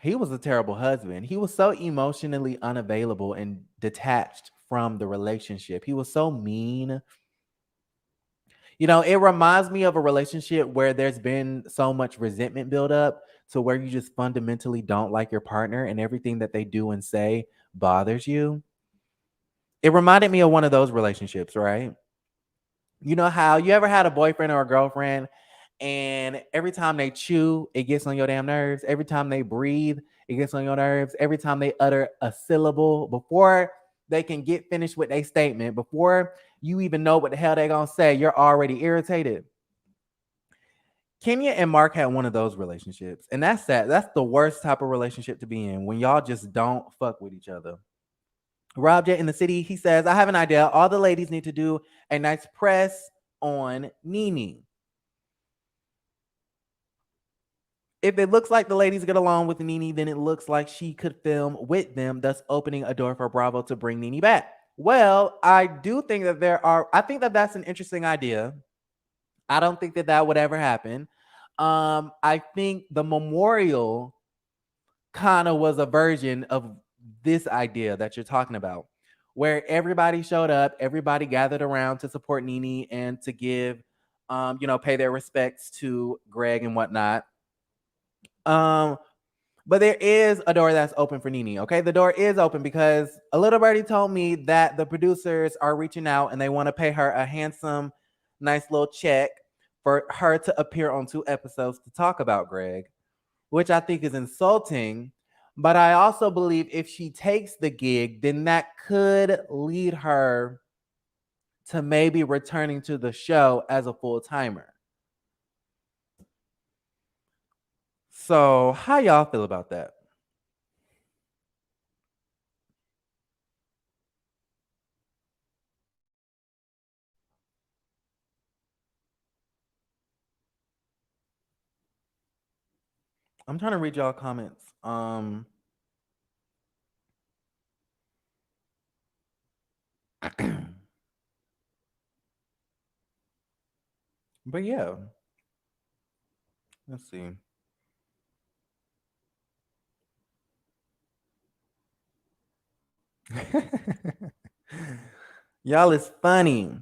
He was a terrible husband. He was so emotionally unavailable and detached from the relationship. He was so mean. It reminds me of a relationship where there's been so much resentment built up to where you just fundamentally don't like your partner and everything that they do and say bothers you. It reminded me of one of those relationships, right? You know how you ever had a boyfriend or a girlfriend and every time they chew, it gets on your damn nerves. Every time they breathe, it gets on your nerves. Every time they utter a syllable before they can get finished with their statement, before you even know what the hell they're going to say, you're already irritated. Kenya and Mark had one of those relationships, and that's sad. That's the worst type of relationship to be in, when y'all just don't fuck with each other. Rob J in the city, he says, I have an idea. All the ladies need to do a nice press on Nene. If it looks like the ladies get along with Nene, then it looks like she could film with them, thus opening a door for Bravo to bring Nene back. Well, I do think that I think that that's an interesting idea. I don't think that that would ever happen. I think the memorial kind of was a version of this idea that you're talking about, where everybody showed up, everybody gathered around to support Nene and to give, pay their respects to Greg and whatnot. But there is a door that's open for Nene. Okay, the door is open because a little birdie told me that the producers are reaching out and they want to pay her a handsome, nice little check for her to appear on 2 episodes to talk about Greg, which I think is insulting. But I also believe if she takes the gig, then that could lead her to maybe returning to the show as a full-timer. So, how y'all feel about that? I'm trying to read y'all comments. But yeah. Let's see. Y'all is funny.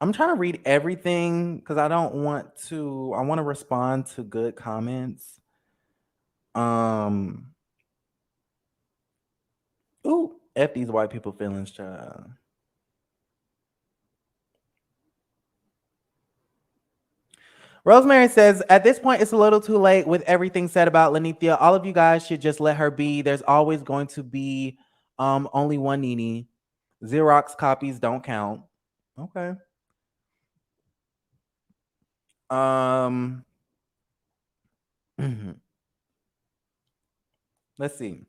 I'm trying to read everything because I want to respond to good comments. Ooh, F these white people feelings, child. Rosemary says, at this point, it's a little too late with everything said about Lenithia. All of you guys should just let her be. There's always going to be only one Nene. Xerox copies don't count. Okay. Let's see.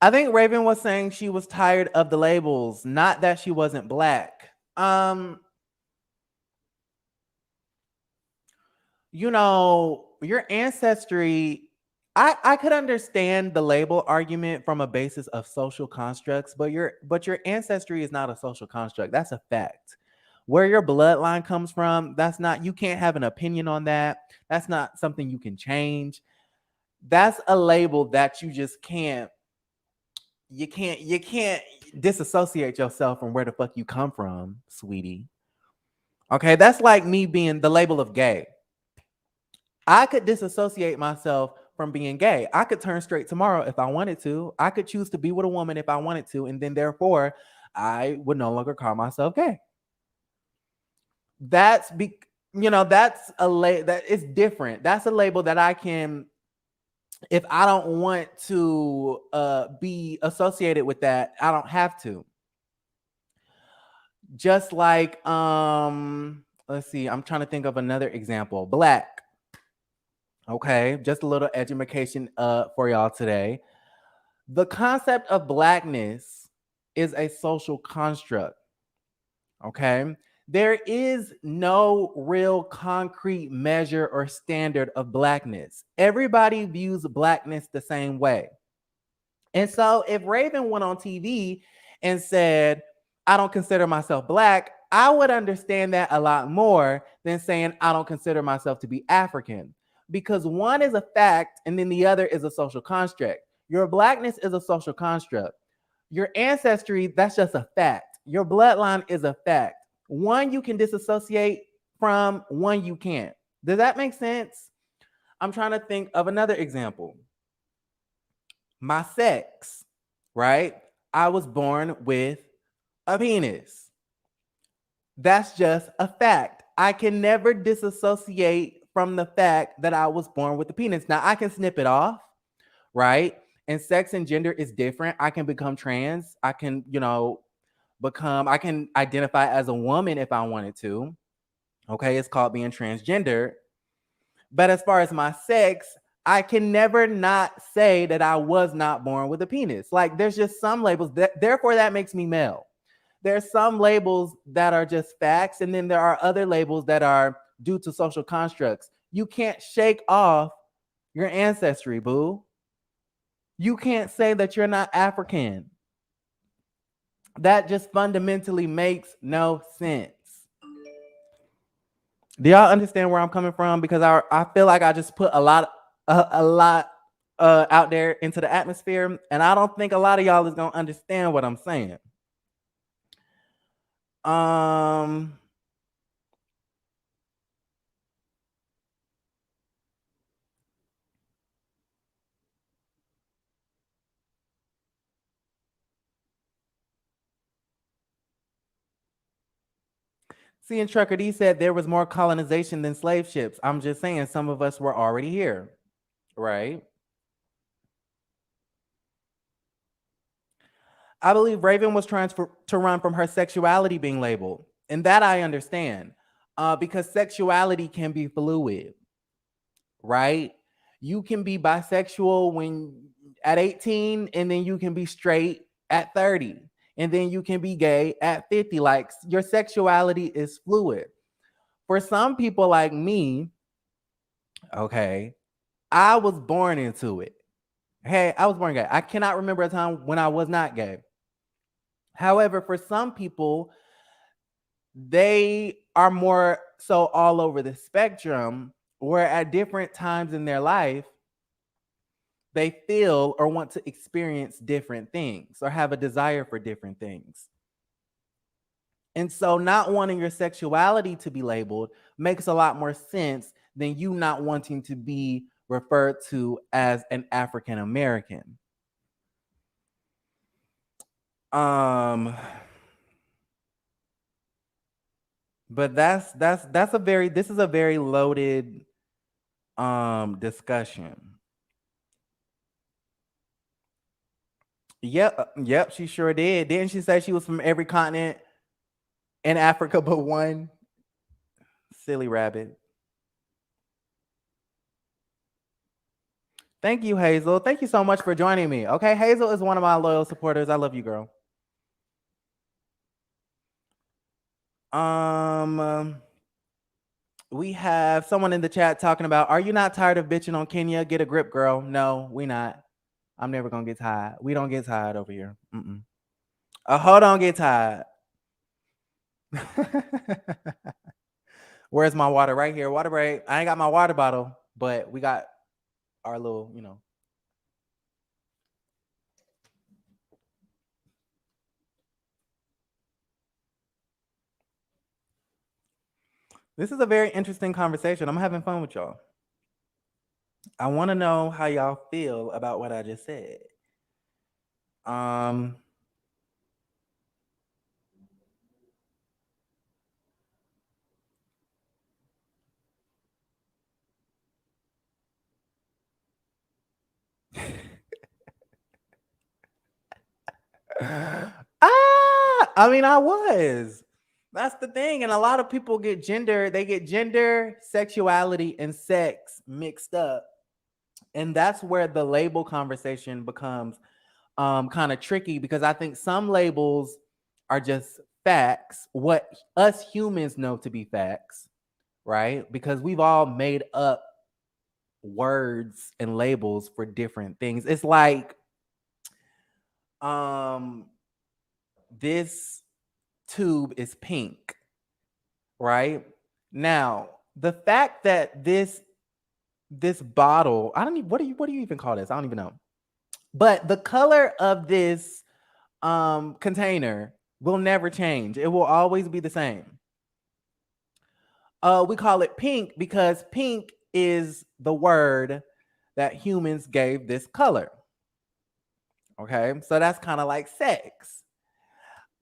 I think Raven was saying she was tired of the labels, not that she wasn't black. Your ancestry, I could understand the label argument from a basis of social constructs, but your ancestry is not a social construct. That's a fact. Where your bloodline comes from, you can't have an opinion on that. That's not something you can change. That's a label that you just can't disassociate yourself from where the fuck you come from, sweetie. Okay, that's like me being the label of gay. I could disassociate myself from being gay. I could turn straight tomorrow if I wanted to. I could choose to be with a woman if I wanted to, and then therefore I would no longer call myself gay. That's that is different. That's a label that I can, if I don't want to be associated with that, I don't have to. Just like let's see, I'm trying to think of another example. Black. Okay, just a little education for y'all today. The concept of blackness is a social construct. Okay, there is no real concrete measure or standard of blackness. Everybody views blackness the same way. And so if Raven went on TV and said, I don't consider myself black, I would understand that a lot more than saying I don't consider myself to be African. Because one is a fact and then the other is a social construct. Your blackness is a social construct. Your ancestry, that's just a fact. Your bloodline is a fact. One you can disassociate from, one you can't. Does that make sense? I'm trying to think of another example. My sex, right? I was born with a penis. That's just a fact. I can never disassociate from the fact that I was born with a penis. Now, I can snip it off, right? And sex and gender is different. I can become trans. I can, I can identify as a woman if I wanted to. Okay, it's called being transgender. But as far as my sex, I can never not say that I was not born with a penis. Like there's just some labels that therefore that makes me male. There's some labels that are just facts, and then there are other labels that are due to social constructs. You can't shake off your ancestry, boo. You can't say that you're not African. That just fundamentally makes no sense. Do y'all understand where I'm coming from? Because I feel like I just put a lot out there into the atmosphere, and I don't think a lot of y'all is gonna understand what I'm saying. Um, See, and Trucker D said there was more colonization than slave ships. I'm just saying some of us were already here, right? I believe Raven was trying to run from her sexuality being labeled, and that I understand, because sexuality can be fluid, right? You can be bisexual when at 18, and then you can be straight at 30, and then you can be gay at 50. Like your sexuality is fluid. For some people like me, okay, I was born into it. Hey, I was born gay. I cannot remember a time when I was not gay. However, for some people, they are more so all over the spectrum, where at different times in their life, they feel or want to experience different things or have a desire for different things. And so, not wanting your sexuality to be labeled makes a lot more sense than you not wanting to be referred to as an African American. But that's a very this is a very loaded discussion. Yep, she sure did. Didn't she say she was from every continent in Africa but one? Silly rabbit. Thank you, Hazel. Thank you so much for joining me. Okay, Hazel is one of my loyal supporters. I love you, girl. We have someone in the chat talking about, are you not tired of bitching on Kenya? Get a grip, girl. No, we not. I'm never gonna get tired. We don't get tired over here. Hold on, get tired. Where's my water? Right here. Water break. I ain't got my water bottle, but we got our little. This is a very interesting conversation. I'm having fun with y'all. I want to know how y'all feel about what I just said. I mean, I was. That's the thing. And a lot of people get gender, sexuality, and sex mixed up. And that's where the label conversation becomes kind of tricky, because I think some labels are just facts, what us humans know to be facts, right? Because we've all made up words and labels for different things. It's like this tube is pink, right? Now, the fact that this bottle, I don't even, what do you even call this? I don't even know. But the color of this container will never change. It will always be the same. We call it pink because pink is the word that humans gave this color. Okay, so that's kind of like sex.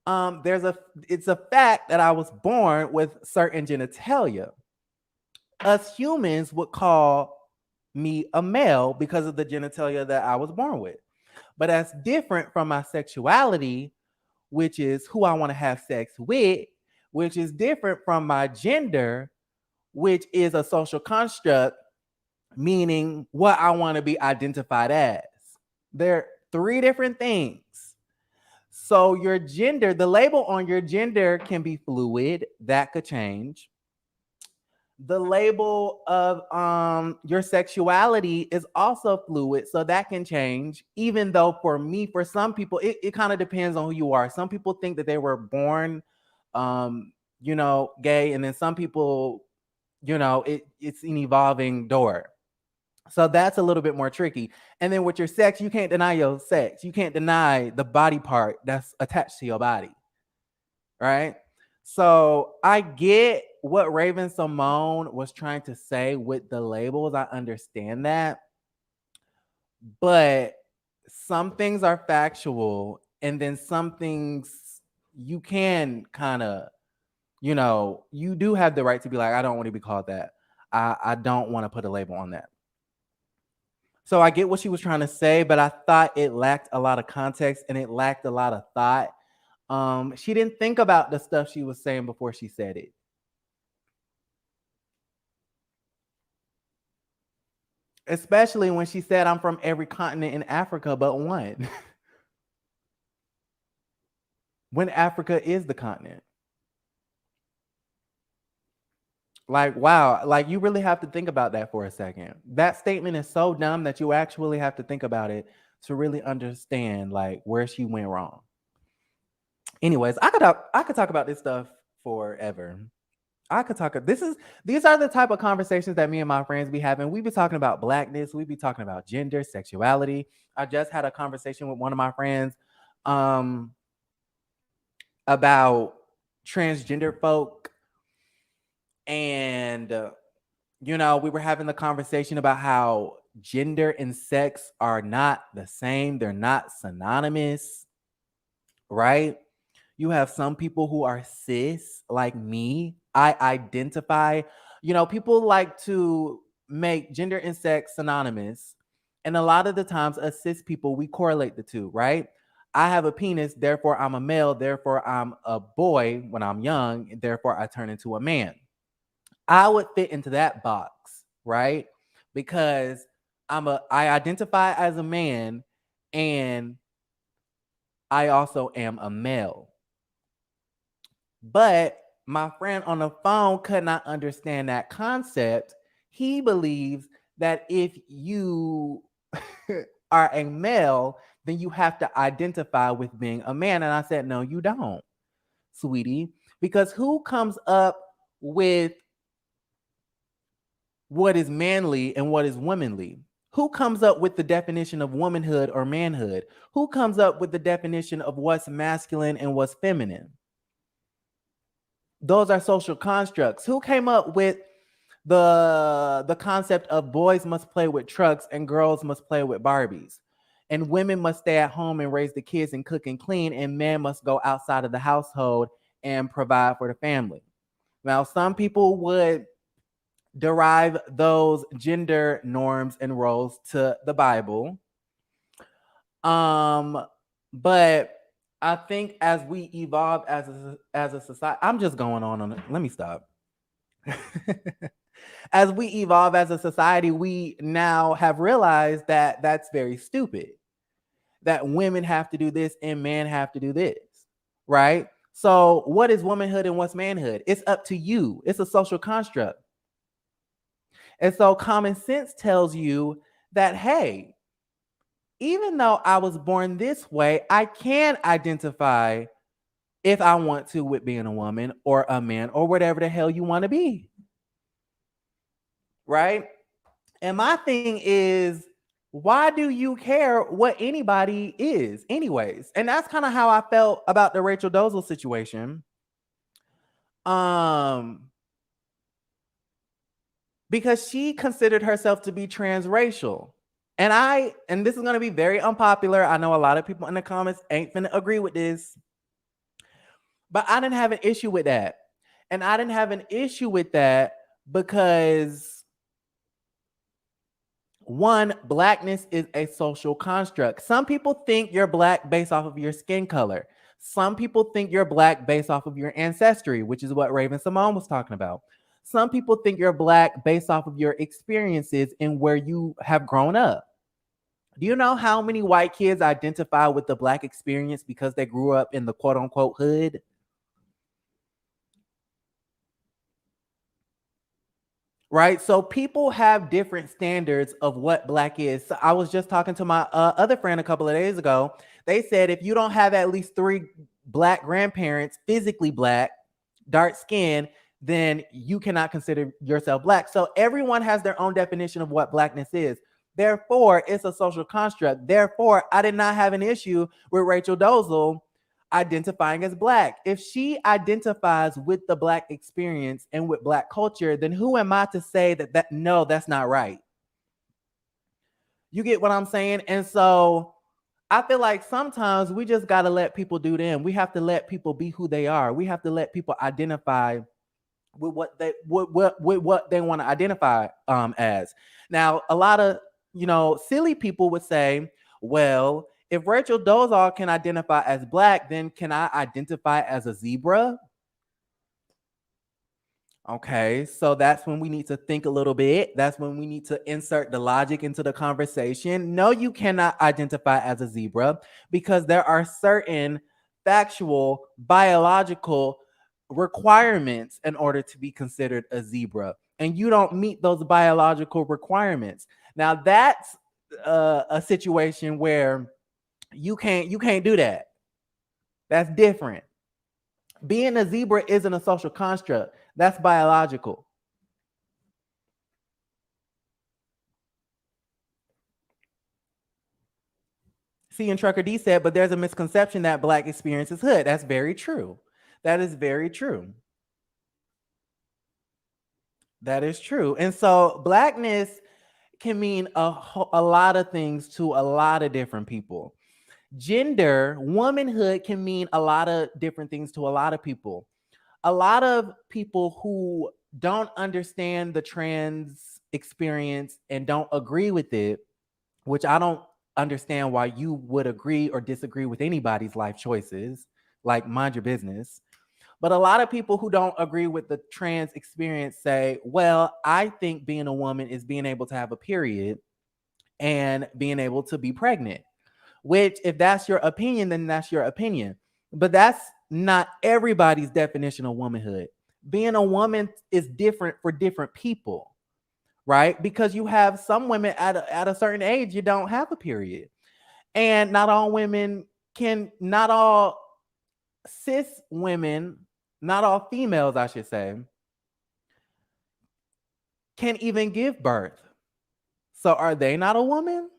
It's a fact that I was born with certain genitalia. Us humans would call me a male because of the genitalia that I was born with. But that's different from my sexuality, which is who I want to have sex with, which is different from my gender, which is a social construct, meaning what I want to be identified as. They're three different things. So your gender, the label on your gender can be fluid, that could change. The label of your sexuality is also fluid, so that can change. Even though for me, for some people, it kind of depends on who you are. Some people think that they were born gay, and then some people, it's an evolving door. So that's a little bit more tricky. And then with your sex, you can't deny your sex. You can't deny the body part that's attached to your body. Right? So I get what Raven-Symone was trying to say with the labels. I understand that. But some things are factual, and then some things you can kind of, you do have the right to be like, I don't want to be called that. I don't want to put a label on that. So I get what she was trying to say, but I thought it lacked a lot of context and it lacked a lot of thought. She didn't think about the stuff she was saying before she said it. Especially when she said, I'm from every continent in Africa but one. When Africa is the continent. Like, wow, like you really have to think about that for a second. That statement is so dumb that you actually have to think about it to really understand like where she went wrong. Anyways, I could talk about this stuff forever. I could talk. These are the type of conversations that me and my friends be having. We be talking about blackness. We be talking about gender, sexuality. I just had a conversation with one of my friends about transgender folk, and we were having the conversation about how gender and sex are not the same. They're not synonymous, right? You have some people who are cis, like me. I identify, people like to make gender and sex synonymous. And a lot of the times, as cis people, we correlate the two, right? I have a penis, therefore I'm a male, therefore I'm a boy when I'm young, and therefore I turn into a man. I would fit into that box, right? Because I identify as a man and I also am a male. But my friend on the phone could not understand that concept. He believes that if you are a male, then you have to identify with being a man. And I said, no, you don't, sweetie. Because who comes up with what is manly and what is womanly? Who comes up with the definition of womanhood or manhood? Who comes up with the definition of what's masculine and what's feminine? Those are social constructs. Who came up with the concept of boys must play with trucks and girls must play with Barbies? And women must stay at home and raise the kids and cook and clean, and men must go outside of the household and provide for the family. Now, some people would derive those gender norms and roles to the Bible. But I think as we evolve as a society, I'm just going on it. Let me stop. As we evolve as a society, we now have realized that that's very stupid. That women have to do this and men have to do this, right? So what is womanhood and what's manhood? It's up to you. It's a social construct. And so common sense tells you that, hey, even though I was born this way, I can identify if I want to with being a woman or a man or whatever the hell you want to be. Right? And my thing is, why do you care what anybody is anyways? And that's kind of how I felt about the Rachel Dolezal situation. Because she considered herself to be transracial. And this is going to be very unpopular. I know a lot of people in the comments ain't finna agree with this. But I didn't have an issue with that. And I didn't have an issue with that because, one, blackness is a social construct. Some people think you're black based off of your skin color. Some people think you're black based off of your ancestry, which is what Raven-Symone was talking about. Some people think you're black based off of your experiences and where you have grown up. Do you know how many white kids identify with the black experience because they grew up in the quote unquote hood? Right? So people have different standards of what black is. So I was just talking to my other friend a couple of days ago. They said if you don't have at least 3 black grandparents, physically black, dark skin, then you cannot consider yourself black. So everyone has their own definition of what blackness is. Therefore, it's a social construct. Therefore, I did not have an issue with Rachel Dolezal identifying as black. If she identifies with the black experience and with black culture, then who am I to say that no, that's not right? You get what I'm saying? And so I feel like sometimes we just got to let people do them. We have to let people be who they are. We have to let people identify with what they what they want to identify as. Now, a lot of silly people would say, well, if Rachel Dolezal can identify as black, then can I identify as a zebra? Okay, so that's when we need to think a little bit. That's when we need to insert the logic into the conversation. No, you cannot identify as a zebra because there are certain factual, biological requirements in order to be considered a zebra, and you don't meet those biological requirements. Now, that's a situation where you can't do that. That's different. Being a zebra isn't a social construct. That's biological. See, and Trucker D said, but there's a misconception that black experience is hood. That's very true. That is very true. That is true. And so blackness can mean a lot of things to a lot of different people. Gender, womanhood can mean a lot of different things to a lot of people. A lot of people who don't understand the trans experience and don't agree with it, which I don't understand why you would agree or disagree with anybody's life choices, like mind your business. But a lot of people who don't agree with the trans experience say, well, I think being a woman is being able to have a period and being able to be pregnant, which if that's your opinion, then that's your opinion. But that's not everybody's definition of womanhood. Being a woman is different for different people, right? Because you have some women at a certain age, you don't have a period. And not all women not all cis women, not all females, I should say, can even give birth. So are they not a woman?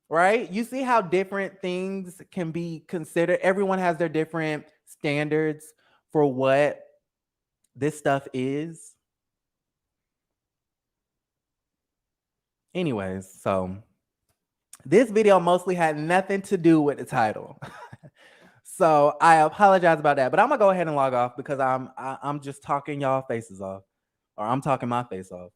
Right? You see how different things can be considered. Everyone has their different standards for what this stuff is. Anyways, so this video mostly had nothing to do with the title. So I apologize about that, but I'm gonna go ahead and log off because I'm just talking y'all faces off, or I'm talking my face off.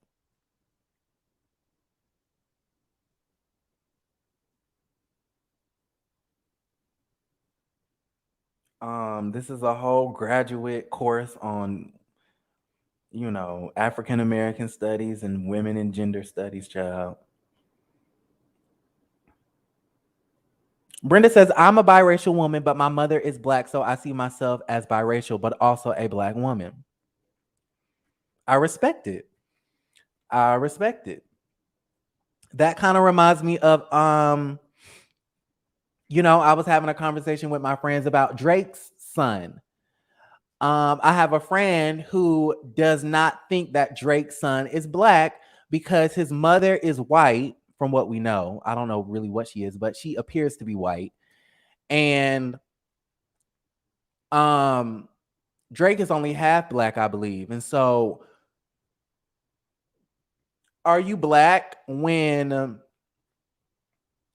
This is a whole graduate course on, African American studies and women and gender studies, child. Brenda says, I'm a biracial woman, but my mother is black, so I see myself as biracial, but also a black woman. I respect it. I respect it. That kind of reminds me of, I was having a conversation with my friends about Drake's son. I have a friend who does not think that Drake's son is black because his mother is white, from what we know. I don't know really what she is, but she appears to be white. And Drake is only half black, I believe. And so are you black when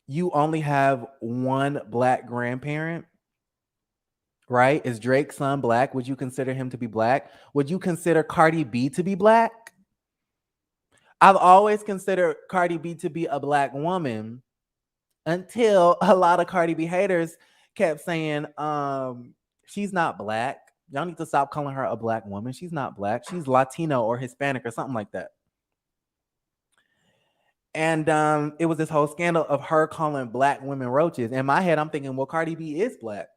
you only have one black grandparent? Right? Is Drake's son black? Would you consider him to be black? Would you consider Cardi B to be black? I've always considered Cardi B to be a black woman until a lot of Cardi B haters kept saying she's not black. Y'all need to stop calling her a black woman. She's not black. She's Latino or Hispanic or something like that. And it was this whole scandal of her calling black women roaches. In my head, I'm thinking, well, Cardi B is black.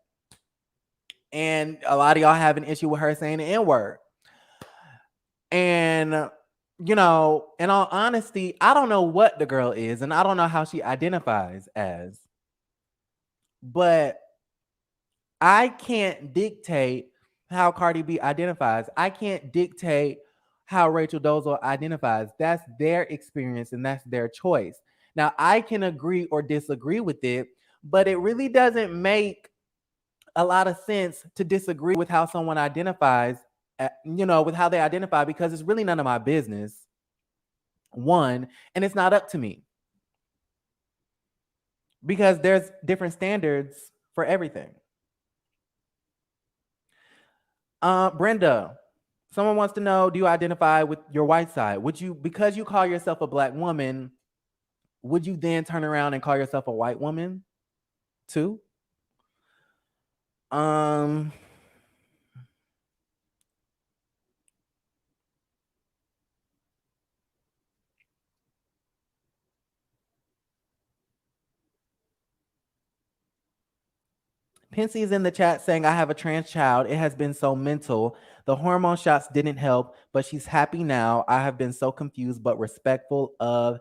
And a lot of y'all have an issue with her saying the N-word. And, you know, in all honesty, I don't know what the girl is, and I don't know how she identifies as. But I can't dictate how Cardi B identifies. I can't dictate how Rachel Dolezal identifies. That's their experience and that's their choice. Now, I can agree or disagree with it, but it really doesn't make a lot of sense to disagree with how someone identifies, with how they identify, because it's really none of my business. One, and it's not up to me because there's different standards for everything. Brenda, someone wants to know, do you identify with your white side? Would you, because you call yourself a black woman, would you then turn around and call yourself a white woman too? Pensy is in the chat saying, I have a trans child. It has been so mental. The hormone shots didn't help, but she's happy now. I have been so confused, but respectful of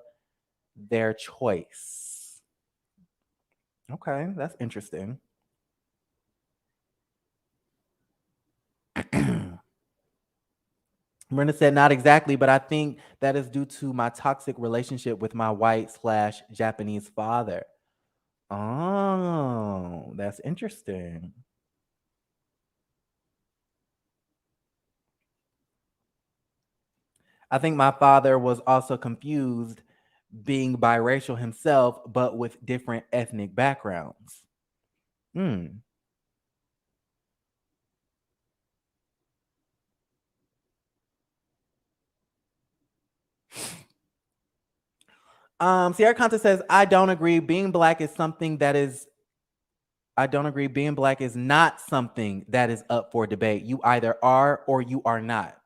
their choice. Okay, that's interesting. Brenda said, not exactly, but I think that is due to my toxic relationship with my white/Japanese father. Oh, that's interesting. I think my father was also confused being biracial himself, but with different ethnic backgrounds. Hmm. Sierra Conta says, I don't agree. Being black is something that is I don't agree. Being black is not something that is up for debate. You either are or you are not.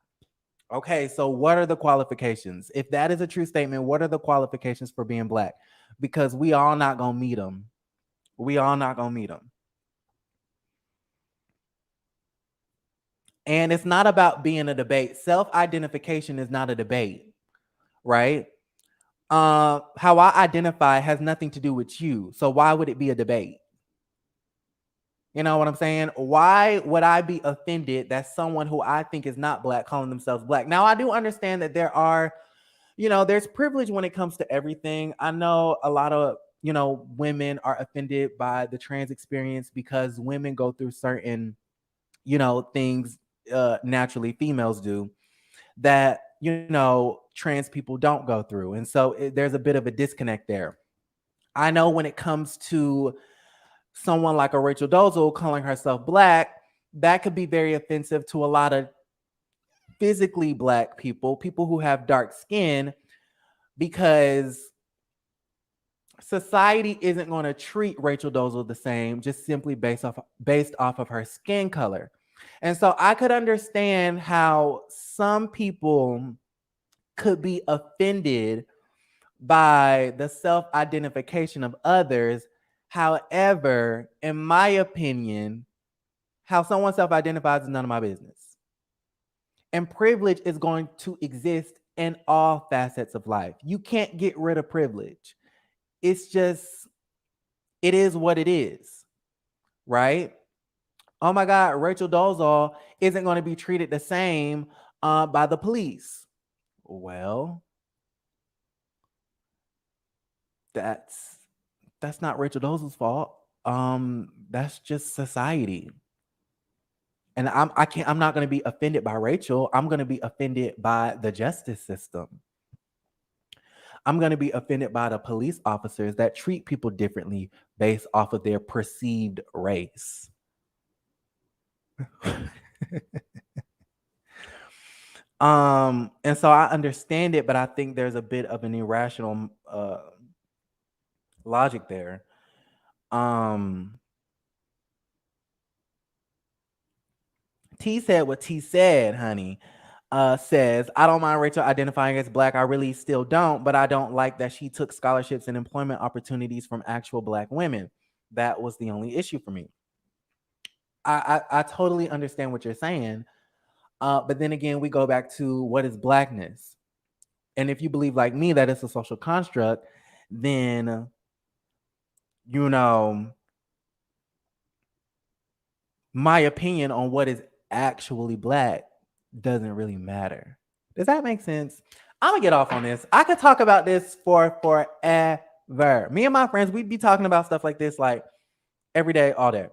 Okay, so what are the qualifications? If that is a true statement, what are the qualifications for being black? Because we all not gonna meet them. We all not gonna meet them. And it's not about being a debate. Self-identification is not a debate, right? How I identify has nothing to do with you. So why would it be a debate? You know what I'm saying? Why would I be offended that someone who I think is not black calling themselves black? Now, I do understand that there are, there's privilege when it comes to everything. I know a lot of, women are offended by the trans experience because women go through certain, things naturally females do that, trans people don't go through. And so there's a bit of a disconnect there. I know when it comes to someone like a Rachel Dolezal calling herself black, that could be very offensive to a lot of physically black people who have dark skin, because society isn't going to treat Rachel Dolezal the same just simply based off of her skin color. And so I could understand how some people could be offended by the self-identification of others. However, in my opinion, how someone self-identifies is none of my business. And privilege is going to exist in all facets of life. You can't get rid of privilege. It's just, it is what it is, right? Oh my God, Rachel Dolezal isn't going to be treated the same by the police. Well, that's not Rachel Dolezal's fault. That's just society. And I'm not going to be offended by Rachel. I'm going to be offended by the justice system. I'm going to be offended by the police officers that treat people differently based off of their perceived race. And so I understand it, but I think there's a bit of an irrational logic there. T said what T said, honey. Says, I don't mind Rachel identifying as Black. I really still don't, but I don't like that she took scholarships and employment opportunities from actual Black women. That was the only issue for me. I totally understand what you're saying. But then again, we go back to what is Blackness. And if you believe like me that it's a social construct, then, you know, my opinion on what is actually Black doesn't really matter. Does that make sense? I'm gonna get off on this. I could talk about this for forever. Me and my friends, we'd be talking about stuff like this like every day, all day.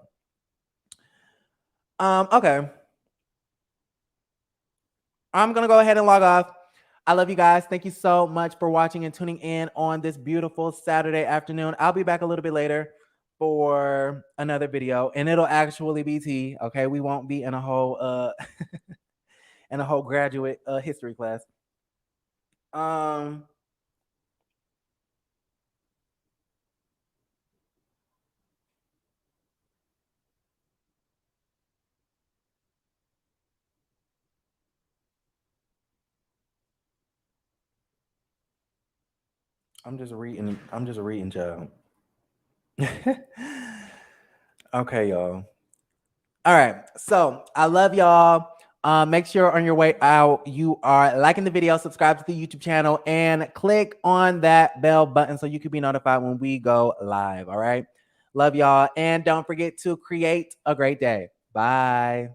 Okay. I'm gonna go ahead and log off. I love you guys. Thank you so much for watching and tuning in on this beautiful Saturday afternoon. I'll be back a little bit later for another video, and it'll actually be tea. Okay, we won't be in a whole in a whole graduate history class. I'm just reading. I'm just reading, child. Okay, y'all. All right. So I love y'all. Make sure on your way out you are liking the video, subscribe to the YouTube channel, and click on that bell button so you can be notified when we go live. All right. Love y'all. And don't forget to create a great day. Bye.